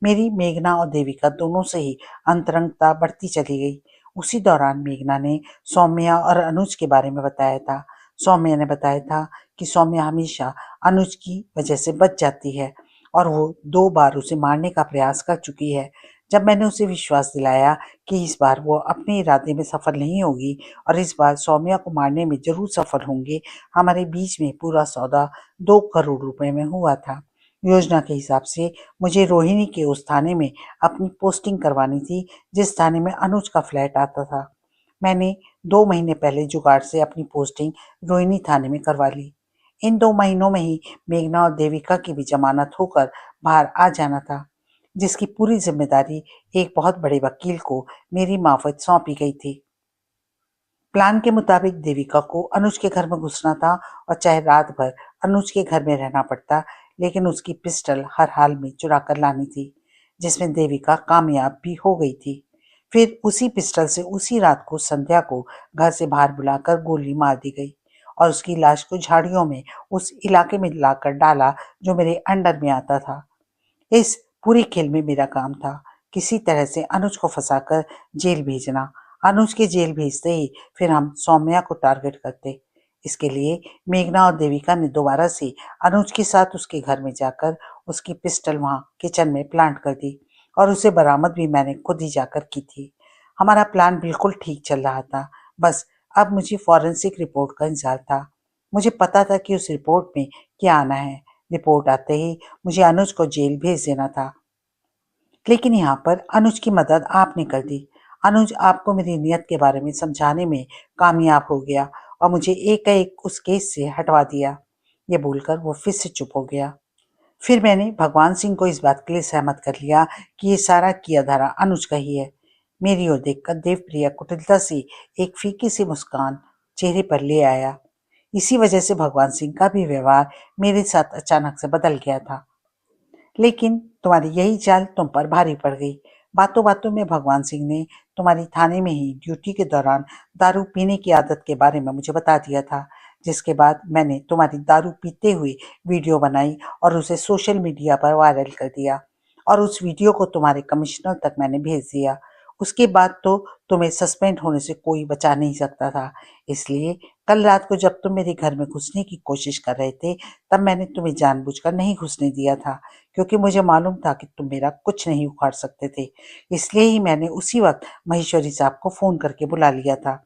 A: मेरी मेघना और देविका दोनों से ही अंतरंगता बढ़ती चली गई। उसी दौरान मेघना ने सौम्या और अनुज के बारे में बताया था। सौम्या ने बताया था कि सौम्या हमेशा अनुज की वजह से बच जाती है, और वो 2 बार उसे मारने का प्रयास कर चुकी है। जब मैंने उसे विश्वास दिलाया कि इस बार वो अपने इरादे में सफल नहीं होगी और इस बार सौम्या को मारने में जरूर सफल होंगे, हमारे बीच में पूरा सौदा 2 करोड़ रुपए में हुआ था। योजना के हिसाब से मुझे रोहिणी के उस थाने में अपनी पोस्टिंग करवानी थी जिस थाने में अनुज का फ्लैट आता था। मैंने 2 महीने पहले जुगाड़ से अपनी पोस्टिंग रोहिणी थाने में करवा ली। इन 2 महीनों में ही मेघना और देविका की भी जमानत होकर बाहर आ जाना था, जिसकी पूरी जिम्मेदारी एक बहुत बड़े वकील को मेरी मार्फत सौंपी गई थी। प्लान के मुताबिक देविका को अनुज के घर में घुसना था, और चाहे रात भर अनुज के घर में रहना पड़ता, लेकिन उसकी पिस्टल हर हाल में चुरा कर लानी थी, जिसमें देविका कामयाब भी हो गई थी। फिर उसी पिस्टल से उसी रात को संध्या को घर से बाहर बुलाकर गोली मार दी गई, और उसकी लाश को झाड़ियों में उस इलाके में लाकर डाला जो मेरे अंडर में आता था। इस पूरे खेल में मेरा काम था किसी तरह से अनुज को फंसाकर जेल भेजना। अनुज के जेल भेजते ही फिर हम सौम्या को टारगेट करते। इसके लिए मेघना और देविका ने दोबारा से अनुज के साथ उसके घर में जाकर उसकी पिस्टल वहां किचन में प्लांट कर दी और उसे बरामद भी मैंने खुद ही जाकर की थी। हमारा प्लान बिल्कुल ठीक चल रहा था। बस अब मुझे फॉरेंसिक रिपोर्ट का इंतजार था। मुझे पता था कि उस रिपोर्ट में क्या आना है। रिपोर्ट आते ही मुझे अनुज को जेल भेज देना था, लेकिन यहाँ पर अनुज की मदद आपने कर दी। अनुज आपको मेरी नियत के बारे में समझाने में कामयाब हो गया और मुझे एक उस केस से हटवा दिया। ये बोलकर वो फिर से चुप हो गया। फिर मैंने भगवान सिंह को इस बात के लिए सहमत कर लिया कि ये सारा किया धरा अनुज का ही है। मेरी ओर देखकर देवप्रिया कुटिलता से एक फीकी सी मुस्कान चेहरे पर ले आया। इसी वजह से भगवान सिंह का भी व्यवहार मेरे साथ अचानक से बदल गया था। लेकिन तुम्हारी यही चाल तुम पर भारी पड़ गई। बातों बातों में भगवान सिंह ने तुम्हारी थाने में ही ड्यूटी के दौरान दारू पीने की आदत के बारे में मुझे बता दिया था, जिसके बाद मैंने तुम्हारी दारू पीते हुए वीडियो बनाई और उसे सोशल मीडिया पर वायरल कर दिया और उस वीडियो को तुम्हारे कमिश्नर तक मैंने भेज दिया। उसके बाद तो तुम्हें सस्पेंड होने से कोई बचा नहीं सकता था। इसलिए कल रात को जब तुम मेरे घर में घुसने की कोशिश कर रहे थे, तब मैंने तुम्हें जानबूझकर नहीं घुसने दिया था, क्योंकि मुझे मालूम था कि तुम मेरा कुछ नहीं उखाड़ सकते थे। इसलिए ही मैंने उसी वक्त महेश्वरी साहब को फोन करके बुला लिया था।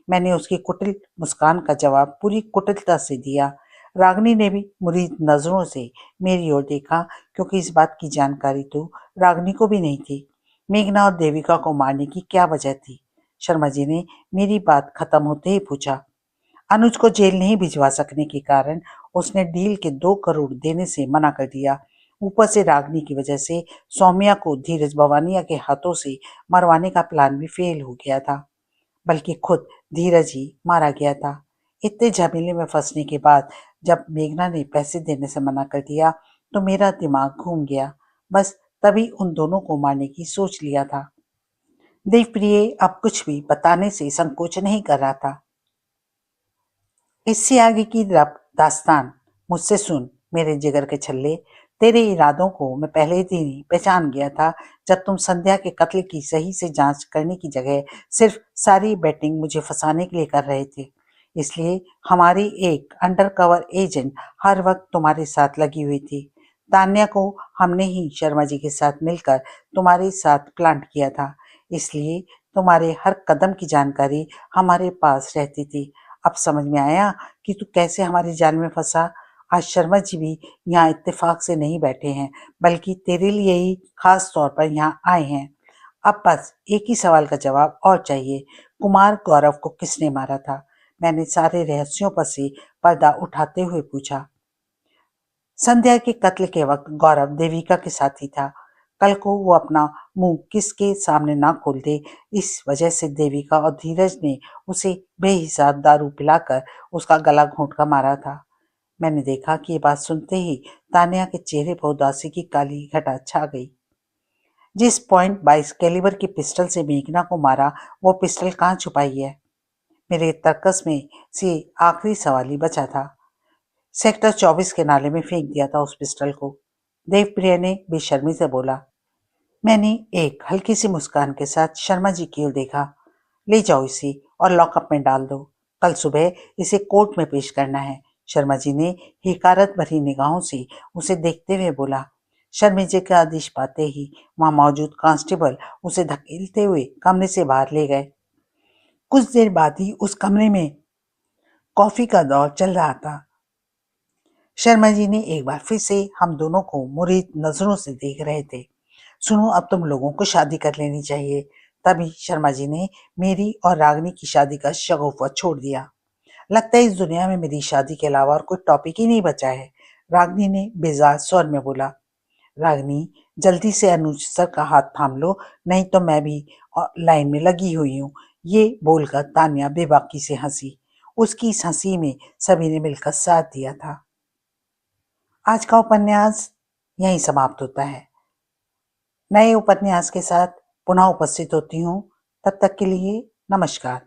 A: मैंने उसकी कुटिल मुस्कान का जवाब पूरी कुटिलता से दिया। रागिनी ने भी मुरीद नजरों से मेरी ओर देखा, क्योंकि इस बात की जानकारी तो रागिनी को भी नहीं थी। मेघना और देविका को मारने की क्या वजह थी? शर्मा जी ने मेरी बात खत्म होते ही पूछा। अनुज को जेल नहीं भिजवा सकने के कारण उसने डील के 2 करोड़ देने से मना कर दिया। ऊपर से रागिनी की वजह से सौम्या को धीरज भवानिया के हाथों से मरवाने का प्लान भी फेल हो गया था, बल्कि खुद धीरज ही मारा गया था। इतने झमेले में फंसने के बाद जब मेघना ने पैसे देने से मना कर दिया तो मेरा दिमाग घूम गया। बस तभी उन दोनों को मारने की सोच लिया था। देवप्रिय अब कुछ भी बताने से संकोच नहीं कर रहा था। इससे आगे की दास्तान मुझसे सुन मेरे जिगर के छल्ले। तेरे इरादों को मैं पहले दिन ही पहचान गया था, जब तुम संध्या के कत्ल की सही से जांच करने की जगह सिर्फ सारी बैटिंग मुझे फंसाने के लिए कर रहे थे। इसलिए हमारी एक अंडरकवर एजेंट हर वक्त तुम्हारे साथ लगी हुई थी। तान्या को हमने ही शर्मा जी के साथ मिलकर तुम्हारे साथ प्लांट किया था, इसलिए तुम्हारे हर कदम की जानकारी हमारे पास रहती थी। अब समझ में आया कि तू कैसे हमारी जाल में फंसा। आज शर्मा जी भी यहाँ इत्तेफाक से नहीं बैठे हैं, बल्कि तेरे लिए ही खास तौर पर यहाँ आए हैं। अब बस एक ही सवाल का जवाब और चाहिए। कुमार गौरव को किसने मारा था? मैंने सारे रहस्यों पर से पर्दा उठाते हुए पूछा। संध्या के कत्ल के वक्त गौरव देविका के साथ ही था। कल को वो अपना मुंह किसके सामने ना खोल दे, इस वजह से देविका और धीरज ने उसे बेहिसाब दारू पिलाकर उसका गला घोंट कर मारा था। मैंने देखा कि ये बात सुनते ही तान्या के चेहरे पर उदासी की काली घटा छा गई। जिस .22 कैलिबर की पिस्टल से मेघना को मारा, वो पिस्टल कहाँ छुपाई है? मेरे तर्कस में से आखिरी सवाल ही बचा था। सेक्टर 24 के नाले में फेंक दिया था उस पिस्टल को, देवप्रिय ने बेशर्मी से बोला। मैंने एक हल्की सी मुस्कान के साथ शर्मा जी की ओर देखा। ले जाओ इसे और लॉकअप में डाल दो। कल सुबह इसे कोर्ट में पेश करना है। शर्मा जी ने हिकारत भरी निगाहों से उसे देखते हुए बोला। शर्मा जी का आदेश पाते ही वहां मौजूद कांस्टेबल उसे धकेलते हुए कमरे से बाहर ले गए। कुछ देर बाद ही उस कमरे में कॉफी का दौर चल रहा था। शर्मा जी ने एक बार फिर से हम दोनों को मुरीद नजरों से देख रहे थे। सुनो, अब तुम लोगों को शादी कर लेनी चाहिए। तभी शर्मा जी ने मेरी और रागिनी की शादी का शगुफा छोड़ दिया। लगता है इस दुनिया में मेरी शादी के अलावा और कोई टॉपिक ही नहीं बचा है, रागिनी ने बेजार स्वर में बोला। रागिनी, जल्दी से अनुज सर का हाथ थाम लो, नहीं तो मैं भी लाइन में लगी हुई हूँ। ये बोलकर तान्या बेबाकी से हंसी। उसकी इस हंसी में सभी ने मिलकर साथ दिया था। आज का उपन्यास यहीं समाप्त होता है। नए उपन्यास के साथ पुनः उपस्थित होती हूँ। तब तक के लिए नमस्कार।